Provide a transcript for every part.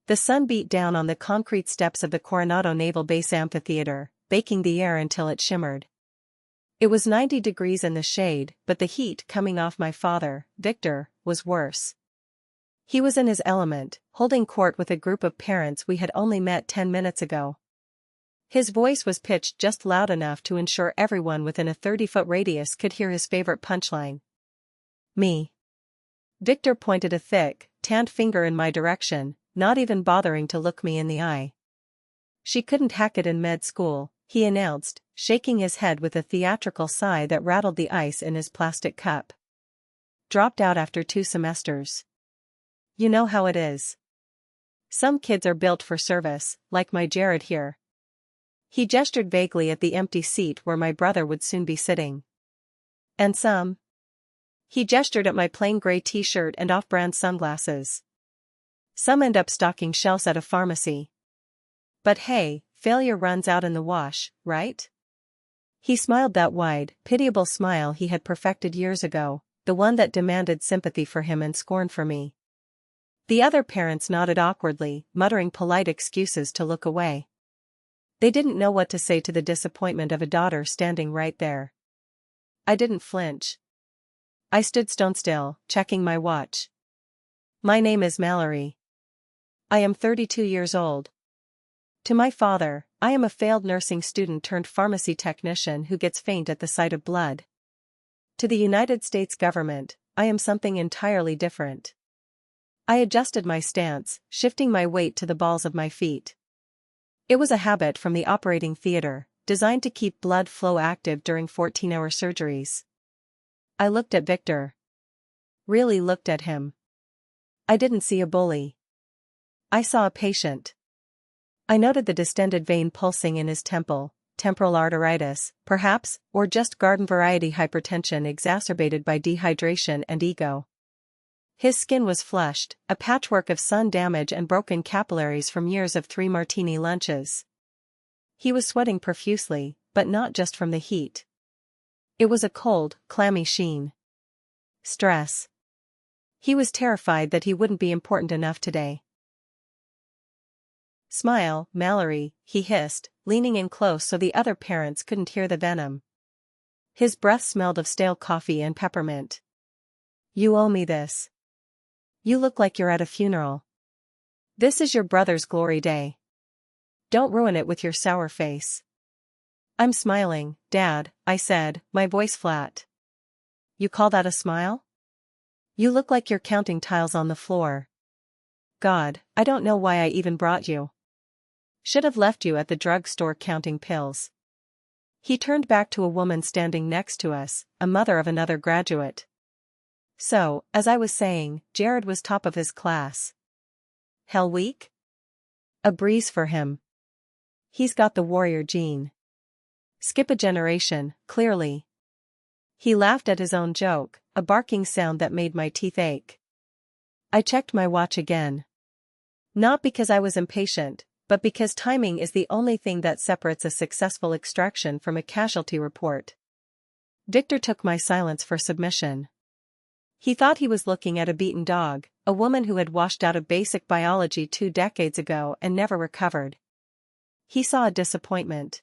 The sun beat down on the concrete steps of the Coronado Naval Base amphitheater, baking the air until it shimmered. It was 90 degrees in the shade, but the heat coming off my father, Victor, was worse. He was in his element, holding court with a group of parents we had only met 10 minutes ago. His voice was pitched just loud enough to ensure everyone within a 30-foot radius could hear his favorite punchline. Me. Victor pointed a thick, tanned finger in my direction, not even bothering to look me in the eye. She couldn't hack it in med school, he announced, shaking his head with a theatrical sigh that rattled the ice in his plastic cup. Dropped out after 2 semesters. You know how it is. Some kids are built for service, like my Jared here. He gestured vaguely at the empty seat where my brother would soon be sitting. And some. He gestured at my plain gray t-shirt and off-brand sunglasses. Some end up stocking shelves at a pharmacy. But hey, failure runs out in the wash, right? He smiled that wide, pitiable smile he had perfected years ago, the one that demanded sympathy for him and scorn for me. The other parents nodded awkwardly, muttering polite excuses to look away. They didn't know what to say to the disappointment of a daughter standing right there. I didn't flinch. I stood stone still, checking my watch. My name is Mallory. I am 32 years old. To my father, I am a failed nursing student turned pharmacy technician who gets faint at the sight of blood. To the United States government, I am something entirely different. I adjusted my stance, shifting my weight to the balls of my feet. It was a habit from the operating theater, designed to keep blood flow active during 14-hour surgeries. I looked at Victor. Really looked at him. I didn't see a bully. I saw a patient. I noted the distended vein pulsing in his temple, temporal arteritis, perhaps, or just garden-variety hypertension exacerbated by dehydration and ego. His skin was flushed, a patchwork of sun damage and broken capillaries from years of 3 martini lunches. He was sweating profusely, but not just from the heat. It was a cold, clammy sheen. Stress. He was terrified that he wouldn't be important enough today. Smile, Mallory, he hissed, leaning in close so the other parents couldn't hear the venom. His breath smelled of stale coffee and peppermint. You owe me this. You look like you're at a funeral. This is your brother's glory day. Don't ruin it with your sour face. I'm smiling, Dad, I said, my voice flat. You call that a smile? You look like you're counting tiles on the floor. God, I don't know why I even brought you. Should have left you at the drugstore counting pills. He turned back to a woman standing next to us, a mother of another graduate. So, as I was saying, Jared was top of his class. Hell week? A breeze for him. He's got the warrior gene. Skip a generation, clearly. He laughed at his own joke, a barking sound that made my teeth ache. I checked my watch again. Not because I was impatient, but because timing is the only thing that separates a successful extraction from a casualty report. Victor took my silence for submission. He thought he was looking at a beaten dog, a woman who had washed out of basic biology 2 decades ago and never recovered. He saw a disappointment.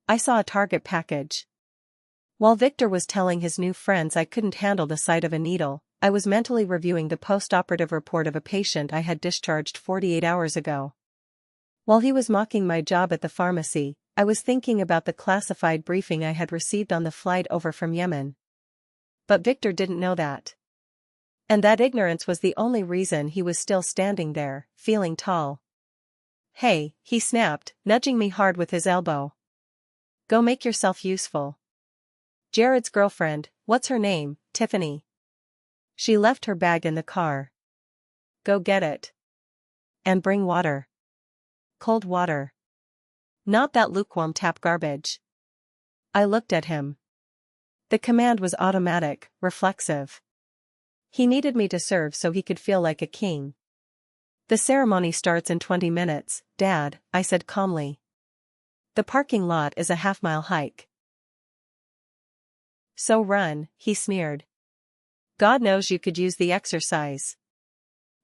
I saw a target package. While Victor was telling his new friends I couldn't handle the sight of a needle, I was mentally reviewing the post-operative report of a patient I had discharged 48 hours ago. While he was mocking my job at the pharmacy, I was thinking about the classified briefing I had received on the flight over from Yemen. But Victor didn't know that. And that ignorance was the only reason he was still standing there, feeling tall. Hey, he snapped, nudging me hard with his elbow. Go make yourself useful. Jared's girlfriend, what's her name, Tiffany? She left her bag in the car. Go get it. And bring water. Cold water. Not that lukewarm tap garbage. I looked at him. The command was automatic, reflexive. He needed me to serve so he could feel like a king. The ceremony starts in 20 minutes, Dad, I said calmly. The parking lot is a half-mile hike. So run, he sneered. God knows you could use the exercise.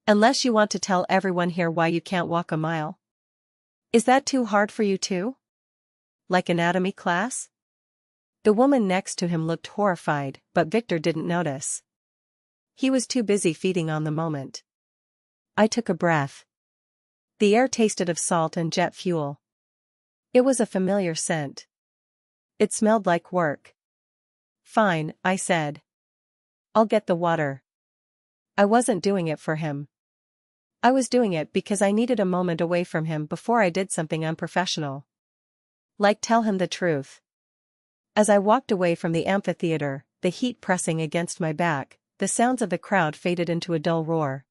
Unless you want to tell everyone here why you can't walk a mile. Is that too hard for you too? Like anatomy class? The woman next to him looked horrified, but Victor didn't notice. He was too busy feeding on the moment. I took a breath. The air tasted of salt and jet fuel. It was a familiar scent. It smelled like work. Fine, I said. I'll get the water. I wasn't doing it for him. I was doing it because I needed a moment away from him before I did something unprofessional. Like tell him the truth. As I walked away from the amphitheater, the heat pressing against my back, the sounds of the crowd faded into a dull roar.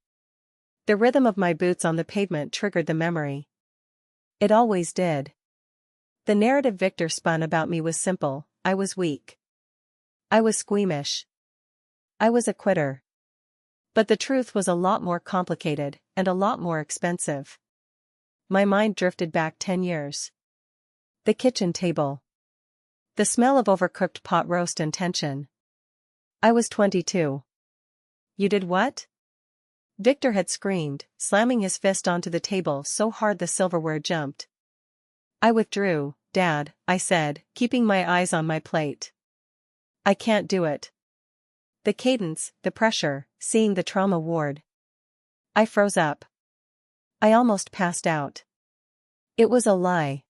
The rhythm of my boots on the pavement triggered the memory. It always did. The narrative Victor spun about me was simple: I was weak. I was squeamish. I was a quitter. But the truth was a lot more complicated, and a lot more expensive. My mind drifted back 10 years. The kitchen table. The smell of overcooked pot roast and tension. I was 22. You did what? Victor had screamed, slamming his fist onto the table so hard the silverware jumped. I withdrew, Dad, I said, keeping my eyes on my plate. I can't do it. The cadence, the pressure, seeing the trauma ward. I froze up. I almost passed out. It was a lie.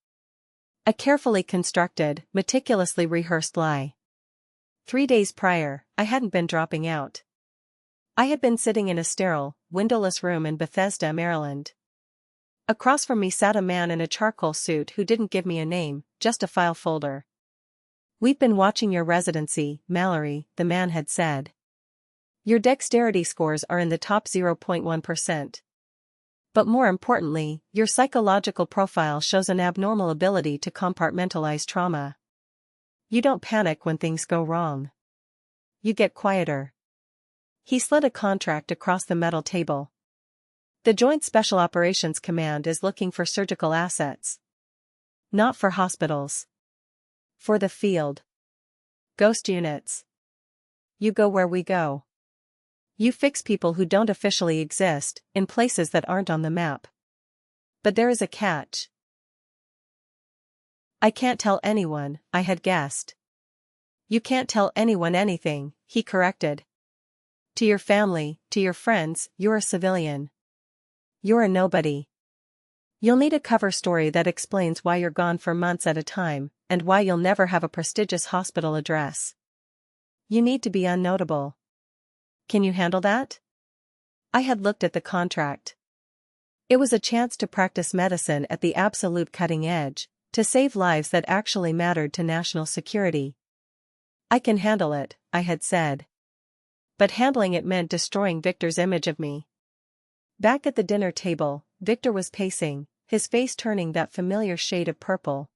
A carefully constructed, meticulously rehearsed lie. 3 days prior, I hadn't been dropping out. I had been sitting in a sterile, windowless room in Bethesda, Maryland. Across from me sat a man in a charcoal suit who didn't give me a name, just a file folder. We've been watching your residency, Mallory, the man had said. Your dexterity scores are in the top 0.1%. But more importantly, your psychological profile shows an abnormal ability to compartmentalize trauma. You don't panic when things go wrong. You get quieter. He slid a contract across the metal table. The Joint Special Operations Command is looking for surgical assets. Not for hospitals. For the field. Ghost units. You go where we go. You fix people who don't officially exist, in places that aren't on the map. But there is a catch. I can't tell anyone, I had guessed. You can't tell anyone anything, he corrected. To your family, to your friends, you're a civilian. You're a nobody. You'll need a cover story that explains why you're gone for months at a time, and why you'll never have a prestigious hospital address. You need to be unnotable. Can you handle that? I had looked at the contract. It was a chance to practice medicine at the absolute cutting edge, to save lives that actually mattered to national security. I can handle it, I had said. But handling it meant destroying Victor's image of me. Back at the dinner table, Victor was pacing, his face turning that familiar shade of purple.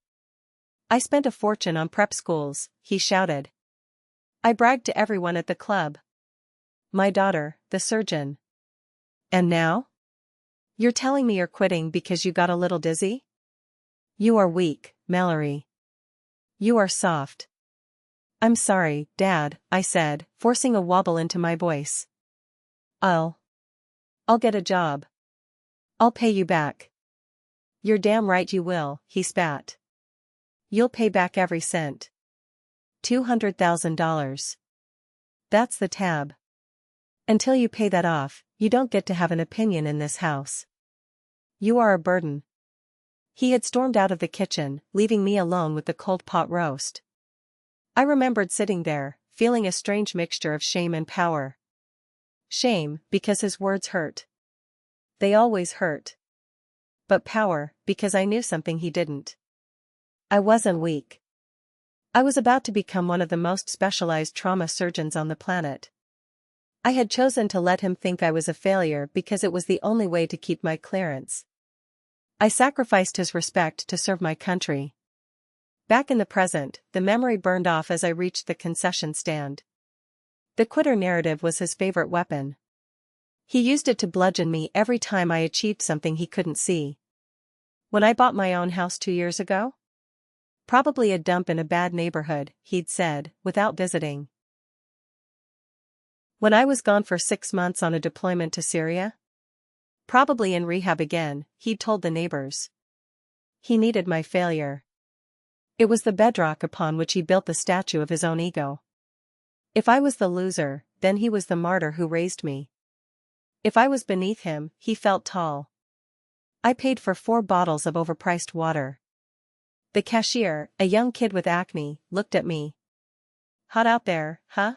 I spent a fortune on prep schools, he shouted. I bragged to everyone at the club. My daughter, the surgeon. And now? You're telling me you're quitting because you got a little dizzy? You are weak, Mallory. You are soft. I'm sorry, Dad, I said, forcing a wobble into my voice. I'll get a job. I'll pay you back. You're damn right you will, he spat. You'll pay back every cent. $200,000. That's the tab. Until you pay that off, you don't get to have an opinion in this house. You are a burden. He had stormed out of the kitchen, leaving me alone with the cold pot roast. I remembered sitting there, feeling a strange mixture of shame and power. Shame, because his words hurt. They always hurt. But power, because I knew something he didn't. I wasn't weak. I was about to become one of the most specialized trauma surgeons on the planet. I had chosen to let him think I was a failure because it was the only way to keep my clearance. I sacrificed his respect to serve my country. Back in the present, the memory burned off as I reached the concession stand. The quitter narrative was his favorite weapon. He used it to bludgeon me every time I achieved something he couldn't see. When I bought my own house 2 years ago? Probably a dump in a bad neighborhood, he'd said, without visiting. When I was gone for 6 months on a deployment to Syria? Probably in rehab again, he'd told the neighbors. He needed my failure. It was the bedrock upon which he built the statue of his own ego. If I was the loser, then he was the martyr who raised me. If I was beneath him, he felt tall. I paid for 4 bottles of overpriced water. The cashier, a young kid with acne, looked at me. "Hot out there, huh?"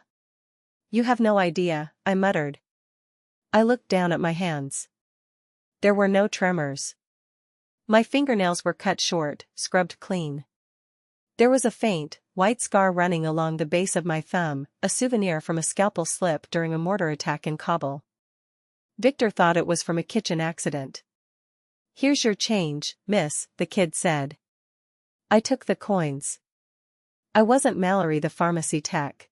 "You have no idea," I muttered. I looked down at my hands. There were no tremors. My fingernails were cut short, scrubbed clean. There was a faint, white scar running along the base of my thumb, a souvenir from a scalpel slip during a mortar attack in Kabul. Victor thought it was from a kitchen accident. "Here's your change, miss," the kid said. I took the coins. I wasn't Mallory the pharmacy tech.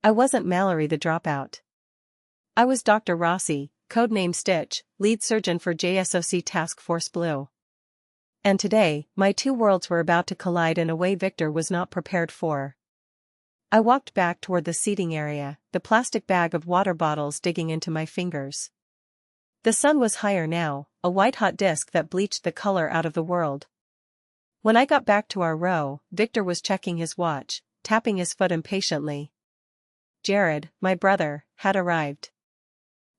I wasn't Mallory the dropout. I was Dr. Rossi, codename Stitch, lead surgeon for JSOC Task Force Blue. And today, my 2 worlds were about to collide in a way Victor was not prepared for. I walked back toward the seating area, the plastic bag of water bottles digging into my fingers. The sun was higher now, a white-hot disk that bleached the color out of the world. When I got back to our row, Victor was checking his watch, tapping his foot impatiently. Jared, my brother, had arrived.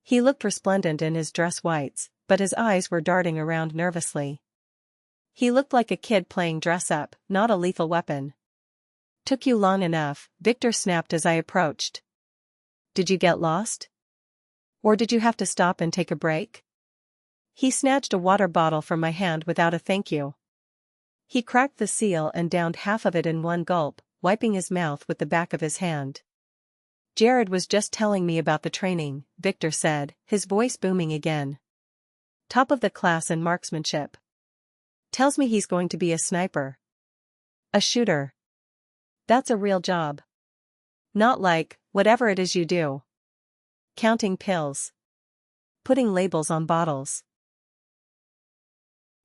He looked resplendent in his dress whites, but his eyes were darting around nervously. He looked like a kid playing dress-up, not a lethal weapon. "Took you long enough," Victor snapped as I approached. "Did you get lost? Or did you have to stop and take a break?" He snatched a water bottle from my hand without a thank you. He cracked the seal and downed half of it in one gulp, wiping his mouth with the back of his hand. "Jared was just telling me about the training," Victor said, his voice booming again. "Top of the class in marksmanship. Tells me he's going to be a sniper. A shooter. That's a real job. Not like, whatever it is you do. Counting pills. Putting labels on bottles."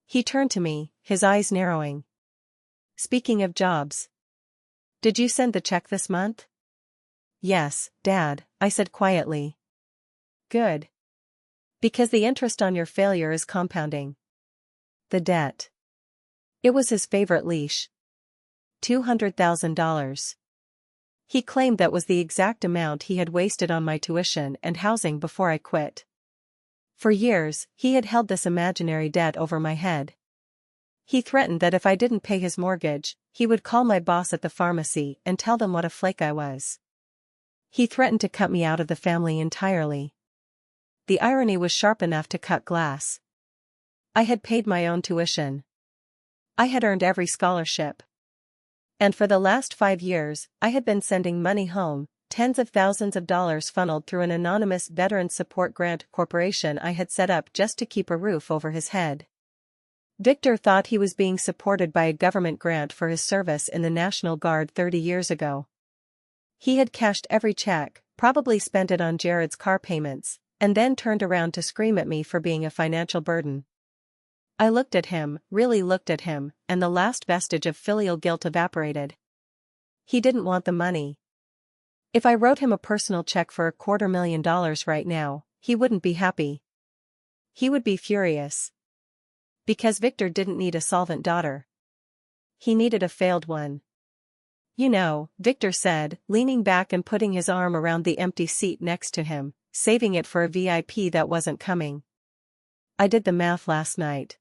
He turned to me, his eyes narrowing. "Speaking of jobs. Did you send the check this month?" "Yes, Dad," I said quietly. "Good. Because the interest on your failure is compounding. The debt." It was his favorite leash. $200,000. He claimed that was the exact amount he had wasted on my tuition and housing before I quit. For years, he had held this imaginary debt over my head. He threatened that if I didn't pay his mortgage, he would call my boss at the pharmacy and tell them what a flake I was. He threatened to cut me out of the family entirely. The irony was sharp enough to cut glass. I had paid my own tuition. I had earned every scholarship. And for the last 5 years, I had been sending money home, tens of thousands of dollars funneled through an anonymous veteran support grant corporation I had set up just to keep a roof over his head. Victor thought he was being supported by a government grant for his service in the National Guard 30 years ago. He had cashed every check, probably spent it on Jared's car payments, and then turned around to scream at me for being a financial burden. I looked at him, really looked at him, and the last vestige of filial guilt evaporated. He didn't want the money. If I wrote him a personal check for $250,000 right now, he wouldn't be happy. He would be furious. Because Victor didn't need a solvent daughter. He needed a failed one. "You know," Victor said, leaning back and putting his arm around the empty seat next to him, saving it for a VIP that wasn't coming. "I did the math last night.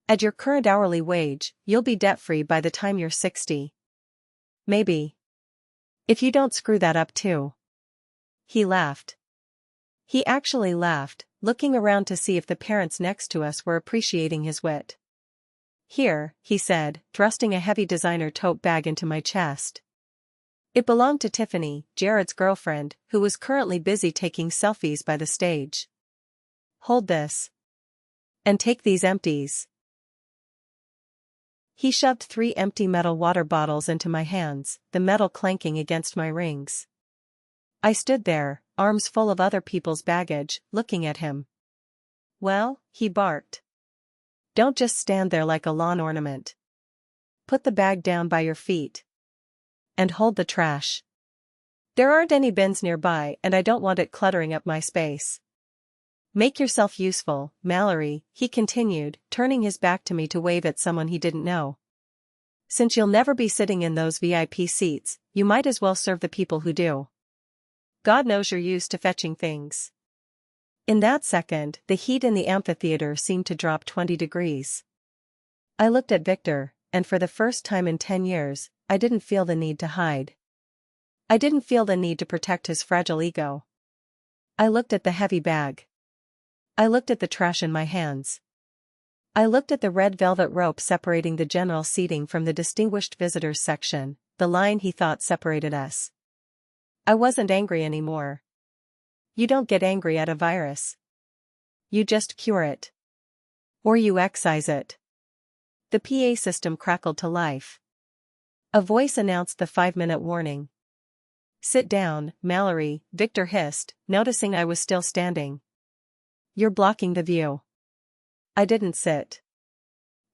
At your current hourly wage, you'll be debt-free by the time you're 60. Maybe. If you don't screw that up too." He laughed. He actually laughed, looking around to see if the parents next to us were appreciating his wit. "Here," he said, thrusting a heavy designer tote bag into my chest. It belonged to Tiffany, Jared's girlfriend, who was currently busy taking selfies by the stage. "Hold this. And take these empties." He shoved 3 empty metal water bottles into my hands, the metal clanking against my rings. I stood there, arms full of other people's baggage, looking at him. "Well," he barked. "Don't just stand there like a lawn ornament. Put the bag down by your feet. And hold the trash. There aren't any bins nearby and I don't want it cluttering up my space." Make yourself useful, Mallory, he continued, turning his back to me to wave at someone he didn't know. Since you'll never be sitting in those VIP seats, you might as well serve the people who do. God knows you're used to fetching things. In that second, the heat in the amphitheater seemed to drop 20 degrees. I looked at Victor, and for the first time in 10 years, I didn't feel the need to hide. I didn't feel the need to protect his fragile ego. I looked at the heavy bag. I looked at the trash in my hands. I looked at the red velvet rope separating the general seating from the distinguished visitors section, the line he thought separated us. I wasn't angry anymore. You don't get angry at a virus. You just cure it. Or you excise it. The PA system crackled to life. A voice announced the 5-minute warning. Sit down, Mallory, Victor hissed, noticing I was still standing. You're blocking the view. I didn't sit.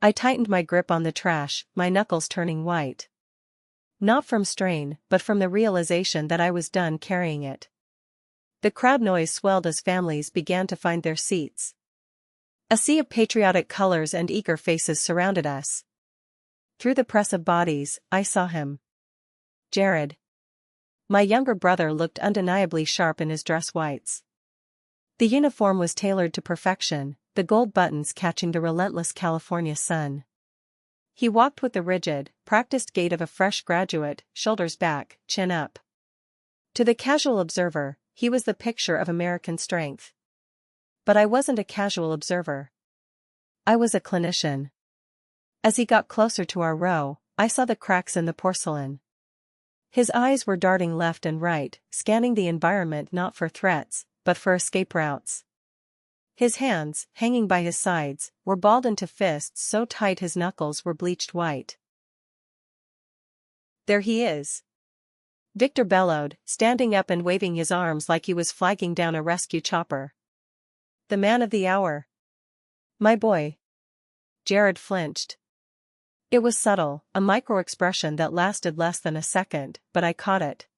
I tightened my grip on the trash, my knuckles turning white. Not from strain, but from the realization that I was done carrying it. The crowd noise swelled as families began to find their seats. A sea of patriotic colors and eager faces surrounded us. Through the press of bodies, I saw him. Jared. My younger brother looked undeniably sharp in his dress whites. The uniform was tailored to perfection, the gold buttons catching the relentless California sun. He walked with the rigid, practiced gait of a fresh graduate, shoulders back, chin up. To the casual observer, he was the picture of American strength. But I wasn't a casual observer. I was a clinician. As he got closer to our row, I saw the cracks in the porcelain. His eyes were darting left and right, scanning the environment not for threats, but for escape routes. His hands, hanging by his sides, were balled into fists so tight his knuckles were bleached white. There he is. Victor bellowed, standing up and waving his arms like he was flagging down a rescue chopper. The man of the hour. My boy. Jared flinched. It was subtle, a micro-expression that lasted less than a second, but I caught it.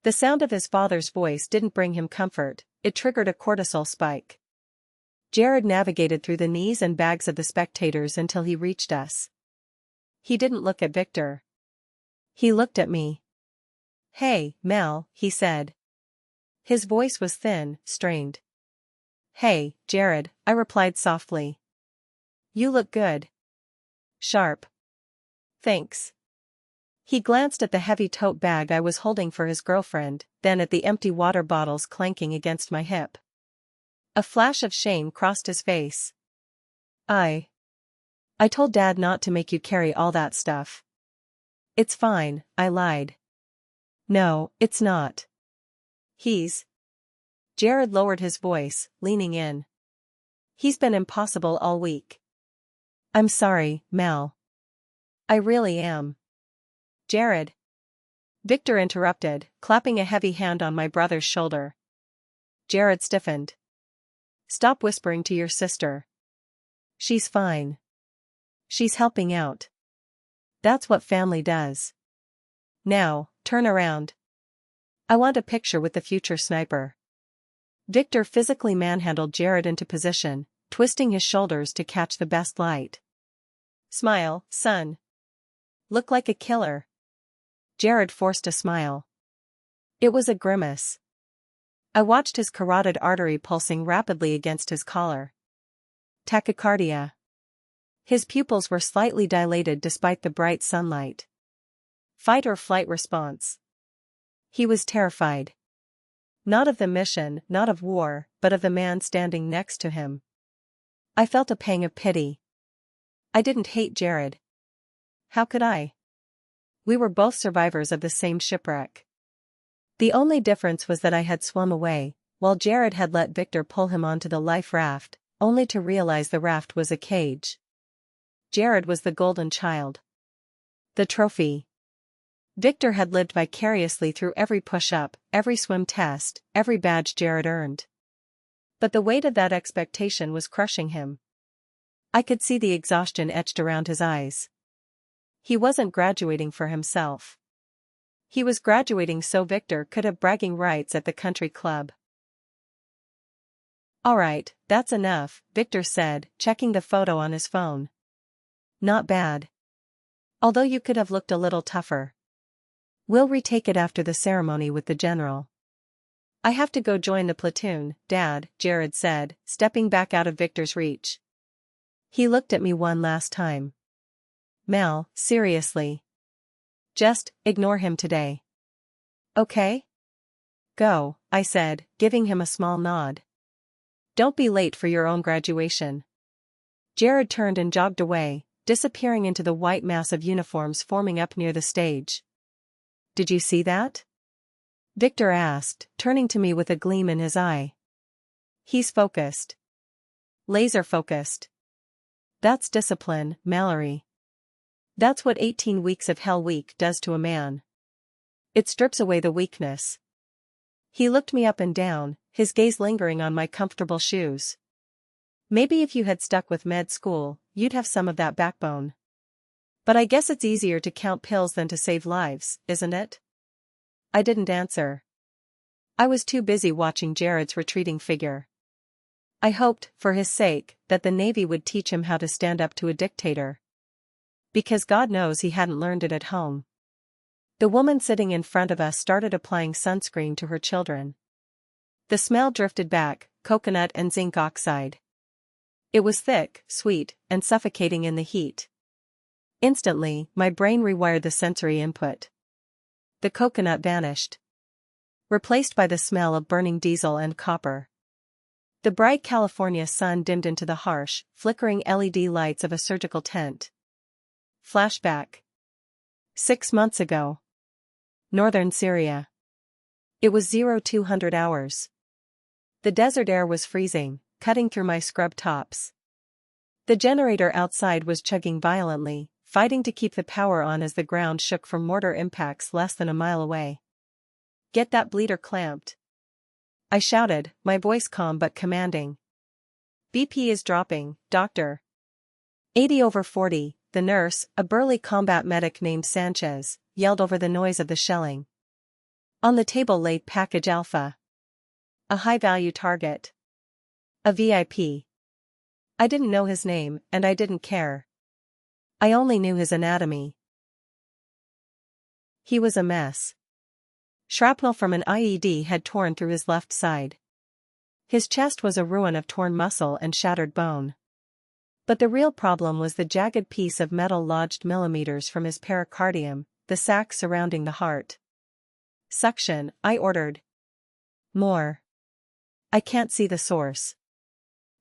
The sound of his father's voice didn't bring him comfort, it triggered a cortisol spike. Jared navigated through the knees and bags of the spectators until he reached us. He didn't look at Victor. He looked at me. Hey, Mel, he said. His voice was thin, strained. Hey, Jared, I replied softly. You look good. Sharp. Thanks. He glanced at the heavy tote bag I was holding for his girlfriend, then at the empty water bottles clanking against my hip. A flash of shame crossed his face. I told Dad not to make you carry all that stuff. It's fine, I lied. No, it's not. Jared lowered his voice, leaning in. He's been impossible all week. I'm sorry, Mel. I really am. Jared. Victor interrupted, clapping a heavy hand on my brother's shoulder. Jared stiffened. Stop whispering to your sister. She's fine. She's helping out. That's what family does. Now, turn around. I want a picture with the future sniper. Victor physically manhandled Jared into position, twisting his shoulders to catch the best light. Smile, son. Look like a killer. Jared forced a smile. It was a grimace. I watched his carotid artery pulsing rapidly against his collar. Tachycardia. His pupils were slightly dilated despite the bright sunlight. Fight or flight response. He was terrified. Not of the mission, not of war, but of the man standing next to him. I felt a pang of pity. I didn't hate Jared. How could I? We were both survivors of the same shipwreck. The only difference was that I had swum away, while Jared had let Victor pull him onto the life raft, only to realize the raft was a cage. Jared was the golden child. The trophy. Victor had lived vicariously through every push-up, every swim test, every badge Jared earned. But the weight of that expectation was crushing him. I could see the exhaustion etched around his eyes. He wasn't graduating for himself. He was graduating so Victor could have bragging rights at the country club. Alright, that's enough, Victor said, checking the photo on his phone. Not bad. Although you could have looked a little tougher. We'll retake it after the ceremony with the general. I have to go join the platoon, Dad, Jared said, stepping back out of Victor's reach. He looked at me one last time. Mel, seriously. Just ignore him today. Okay? Go, I said, giving him a small nod. Don't be late for your own graduation. Jared turned and jogged away, disappearing into the white mass of uniforms forming up near the stage. Did you see that? Victor asked, turning to me with a gleam in his eye. He's focused. Laser focused. That's discipline, Mallory. That's what 18 weeks of Hell Week does to a man. It strips away the weakness. He looked me up and down, his gaze lingering on my comfortable shoes. Maybe if you had stuck with med school, you'd have some of that backbone. But I guess it's easier to count pills than to save lives, isn't it? I didn't answer. I was too busy watching Jared's retreating figure. I hoped, for his sake, that the Navy would teach him how to stand up to a dictator. Because God knows he hadn't learned it at home. The woman sitting in front of us started applying sunscreen to her children. The smell drifted back, coconut and zinc oxide. It was thick, sweet, and suffocating in the heat. Instantly, my brain rewired the sensory input. The coconut vanished, replaced by the smell of burning diesel and copper. The bright California sun dimmed into the harsh, flickering LED lights of a surgical tent. Flashback. 6 months ago. Northern Syria. It was 0200 hours. The desert air was freezing, cutting through my scrub tops. The generator outside was chugging violently, fighting to keep the power on as the ground shook from mortar impacts less than a mile away. Get that bleeder clamped. I shouted, my voice calm but commanding. BP is dropping, doctor. 80/40, the nurse, a burly combat medic named Sanchez, yelled over the noise of the shelling. On the table lay package Alpha. A high-value target. A VIP. I didn't know his name, and I didn't care. I only knew his anatomy. He was a mess. Shrapnel from an IED had torn through his left side. His chest was a ruin of torn muscle and shattered bone. But the real problem was the jagged piece of metal lodged millimeters from his pericardium, the sac surrounding the heart. Suction, I ordered. More. I can't see the source.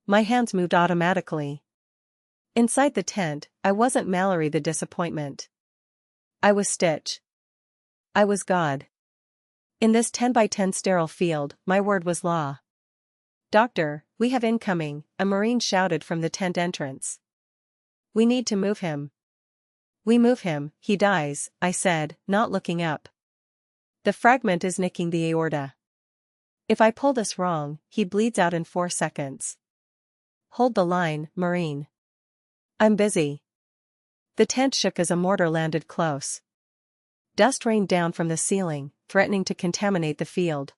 My hands moved automatically. Inside the tent, I wasn't Mallory the disappointment. I was Stitch. I was God. In this 10x10 sterile field, my word was law. Doctor, we have incoming, a Marine shouted from the tent entrance. We need to move him. We move him, he dies, I said, not looking up. The fragment is nicking the aorta. If I pull this wrong, he bleeds out in 4 seconds. Hold the line, Marine. I'm busy. The tent shook as a mortar landed close. Dust rained down from the ceiling, threatening to contaminate the field.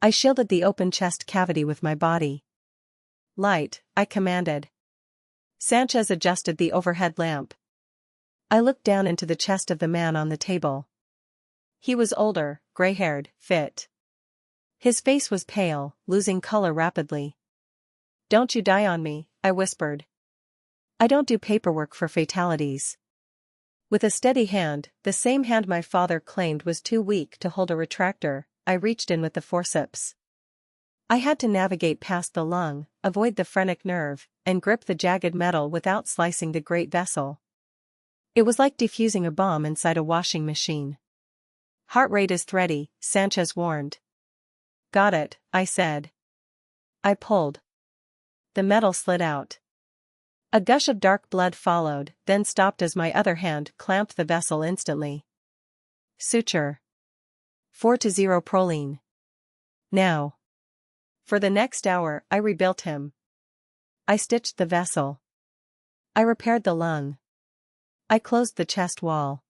I shielded the open chest cavity with my body. Light, I commanded. Sanchez adjusted the overhead lamp. I looked down into the chest of the man on the table. He was older, gray-haired, fit. His face was pale, losing color rapidly. Don't you die on me, I whispered. I don't do paperwork for fatalities. With a steady hand, the same hand my father claimed was too weak to hold a retractor, I reached in with the forceps. I had to navigate past the lung, avoid the phrenic nerve, and grip the jagged metal without slicing the great vessel. It was like defusing a bomb inside a washing machine. Heart rate is thready, Sanchez warned. Got it, I said. I pulled. The metal slid out. A gush of dark blood followed, then stopped as my other hand clamped the vessel instantly. Suture. 4-0 proline. Now. For the next hour, I rebuilt him. I stitched the vessel. I repaired the lung. I closed the chest wall.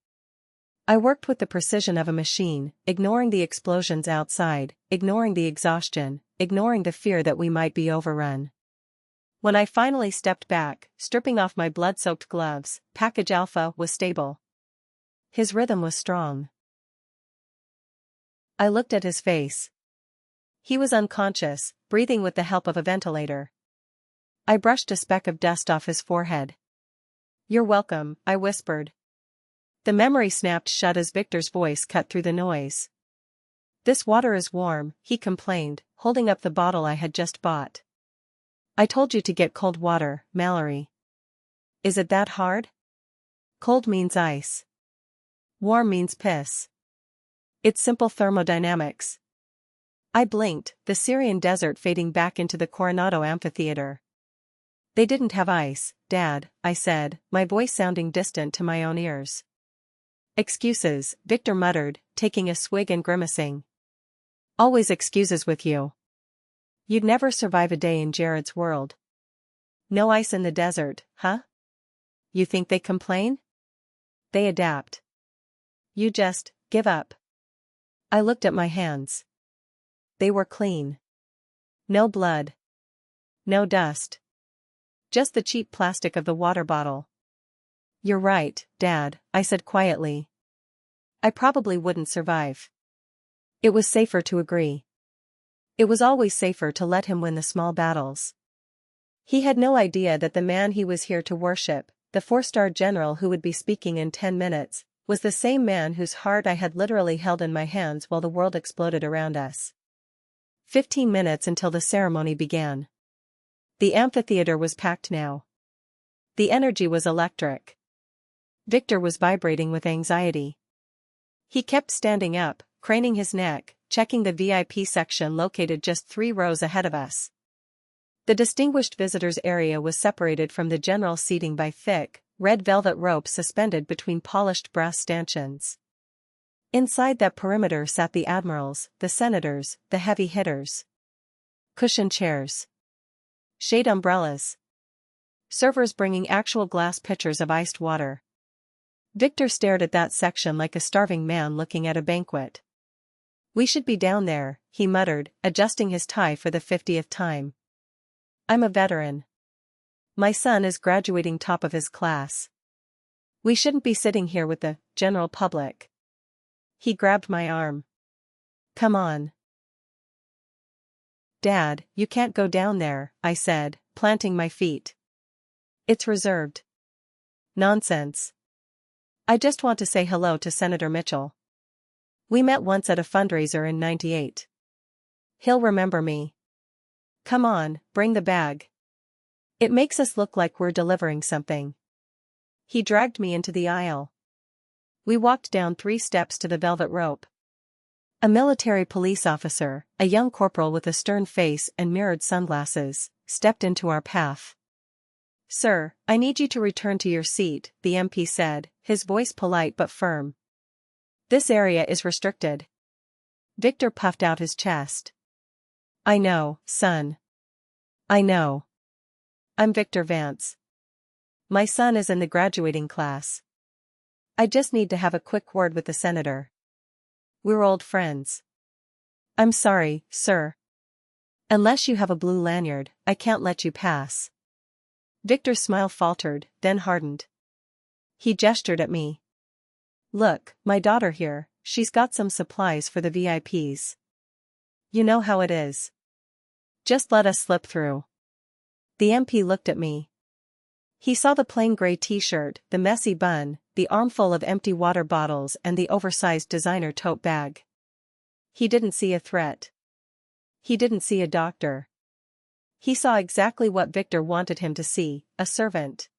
I worked with the precision of a machine, ignoring the explosions outside, ignoring the exhaustion, ignoring the fear that we might be overrun. When I finally stepped back, stripping off my blood-soaked gloves, Package Alpha was stable. His rhythm was strong. I looked at his face. He was unconscious, breathing with the help of a ventilator. I brushed a speck of dust off his forehead. "You're welcome," I whispered. The memory snapped shut as Victor's voice cut through the noise. "This water is warm," he complained, holding up the bottle I had just bought. "I told you to get cold water, Mallory. Is it that hard? Cold means ice. Warm means piss. It's simple thermodynamics." I blinked, the Syrian desert fading back into the Coronado Amphitheater. "They didn't have ice, Dad," I said, my voice sounding distant to my own ears. "Excuses," Victor muttered, taking a swig and grimacing. "Always excuses with you. You'd never survive a day in Jared's world. No ice in the desert, huh? You think they complain? They adapt. You just give up." I looked at my hands. They were clean. No blood. No dust. Just the cheap plastic of the water bottle. "You're right, Dad," I said quietly. "I probably wouldn't survive." It was safer to agree. It was always safer to let him win the small battles. He had no idea that the man he was here to worship, the 4-star general who would be speaking in 10 minutes, was the same man whose heart I had literally held in my hands while the world exploded around us. 15 minutes until the ceremony began. The amphitheater was packed now. The energy was electric. Victor was vibrating with anxiety. He kept standing up, craning his neck, checking the VIP section located just 3 rows ahead of us. The distinguished visitors area was separated from the general seating by thick, red velvet ropes suspended between polished brass stanchions. Inside that perimeter sat the admirals, the senators, the heavy hitters. Cushioned chairs. Shade umbrellas. Servers bringing actual glass pitchers of iced water. Victor stared at that section like a starving man looking at a banquet. "We should be down there," he muttered, adjusting his tie for the 50th time. "I'm a veteran. My son is graduating top of his class. We shouldn't be sitting here with the general public." He grabbed my arm. "Come on." "Dad, you can't go down there," I said, planting my feet. "It's reserved." "Nonsense. I just want to say hello to Senator Mitchell. We met once at a fundraiser in '98. He'll remember me." "Come on, bring the bag. It makes us look like we're delivering something." He dragged me into the aisle. We walked down 3 steps to the velvet rope. A military police officer, a young corporal with a stern face and mirrored sunglasses, stepped into our path. "Sir, I need you to return to your seat," the MP said, his voice polite but firm. "This area is restricted." Victor puffed out his chest. "I know, son. I know. I'm Victor Vance. My son is in the graduating class. I just need to have a quick word with the senator. We're old friends." "I'm sorry, sir. Unless you have a blue lanyard, I can't let you pass." Victor's smile faltered, then hardened. He gestured at me. "Look, my daughter here, she's got some supplies for the VIPs. You know how it is. Just let us slip through." The MP looked at me. He saw the plain gray t-shirt, the messy bun, the armful of empty water bottles and the oversized designer tote bag. He didn't see a threat. He didn't see a doctor. He saw exactly what Victor wanted him to see, a servant.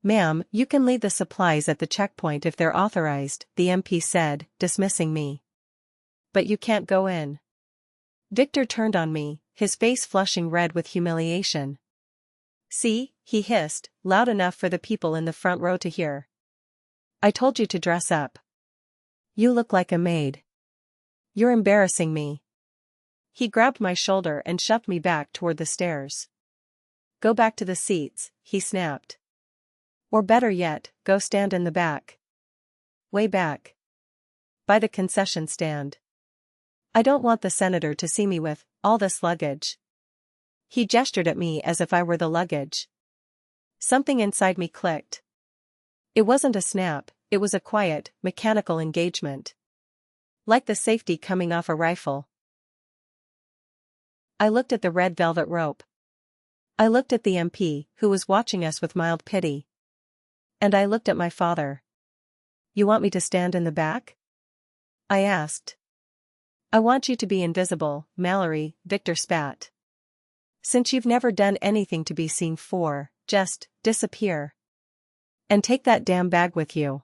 "Ma'am, you can leave the supplies at the checkpoint if they're authorized," the MP said, dismissing me. "But you can't go in." Victor turned on me, his face flushing red with humiliation. "See," he hissed, loud enough for the people in the front row to hear. "I told you to dress up. You look like a maid. You're embarrassing me." He grabbed my shoulder and shoved me back toward the stairs. "Go back to the seats," he snapped. "Or better yet, go stand in the back. Way back." by the concession stand. I don't want the senator to see me with all this luggage. He gestured at me as if I were the luggage. Something inside me clicked. It wasn't a snap, it was a quiet, mechanical engagement. Like the safety coming off a rifle. I looked at the red velvet rope. I looked at the MP, who was watching us with mild pity. And I looked at my father. You want me to stand in the back? I asked. I want you to be invisible, Mallory, Victor spat. Since you've never done anything to be seen for, just disappear. And take that damn bag with you.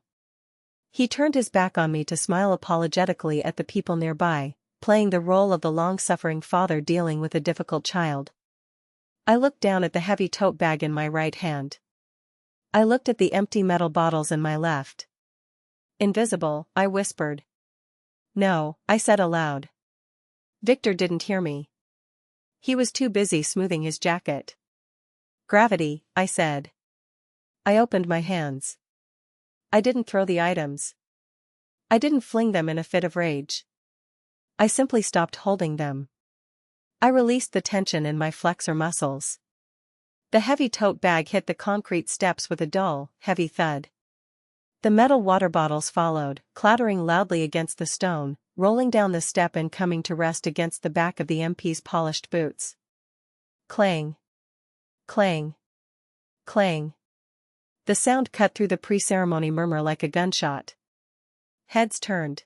He turned his back on me to smile apologetically at the people nearby, playing the role of the long-suffering father dealing with a difficult child. I looked down at the heavy tote bag in my right hand. I looked at the empty metal bottles in my left. Invisible, I whispered. No, I said aloud. Victor didn't hear me. He was too busy smoothing his jacket. Gravity, I said. I opened my hands. I didn't throw the items. I didn't fling them in a fit of rage. I simply stopped holding them. I released the tension in my flexor muscles. The heavy tote bag hit the concrete steps with a dull, heavy thud. The metal water bottles followed, clattering loudly against the stone, rolling down the step and coming to rest against the back of the MP's polished boots. Clang. Clang. Clang. The sound cut through the pre-ceremony murmur like a gunshot. Heads turned.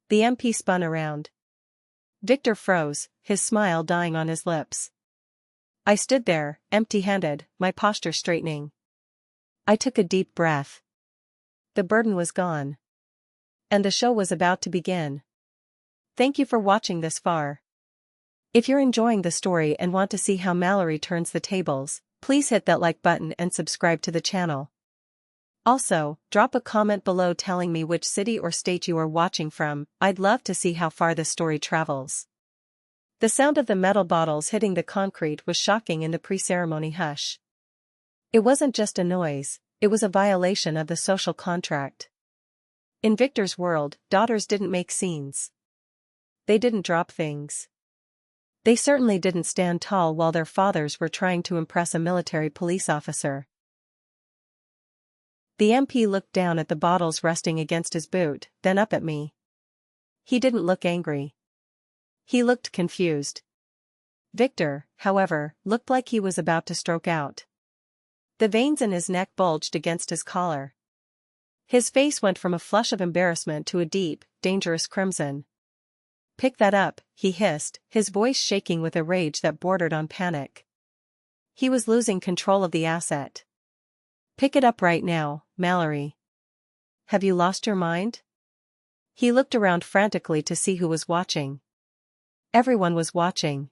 The MP spun around. Victor froze, his smile dying on his lips. I stood there, empty-handed, my posture straightening. I took a deep breath. The burden was gone. And the show was about to begin. Thank you for watching this far. If you're enjoying the story and want to see how Mallory turns the tables, please hit that like button and subscribe to the channel. Also, drop a comment below telling me which city or state you are watching from. I'd love to see how far the story travels. The sound of the metal bottles hitting the concrete was shocking in the pre-ceremony hush. It wasn't just a noise, it was a violation of the social contract. In Victor's world, daughters didn't make scenes. They didn't drop things. They certainly didn't stand tall while their fathers were trying to impress a military police officer. The MP looked down at the bottles resting against his boot, then up at me. He didn't look angry. He looked confused. Victor, however, looked like he was about to stroke out. The veins in his neck bulged against his collar. His face went from a flush of embarrassment to a deep, dangerous crimson. Pick that up, he hissed, his voice shaking with a rage that bordered on panic. He was losing control of the asset. Pick it up right now, Mallory. Have you lost your mind? He looked around frantically to see who was watching. Everyone was watching.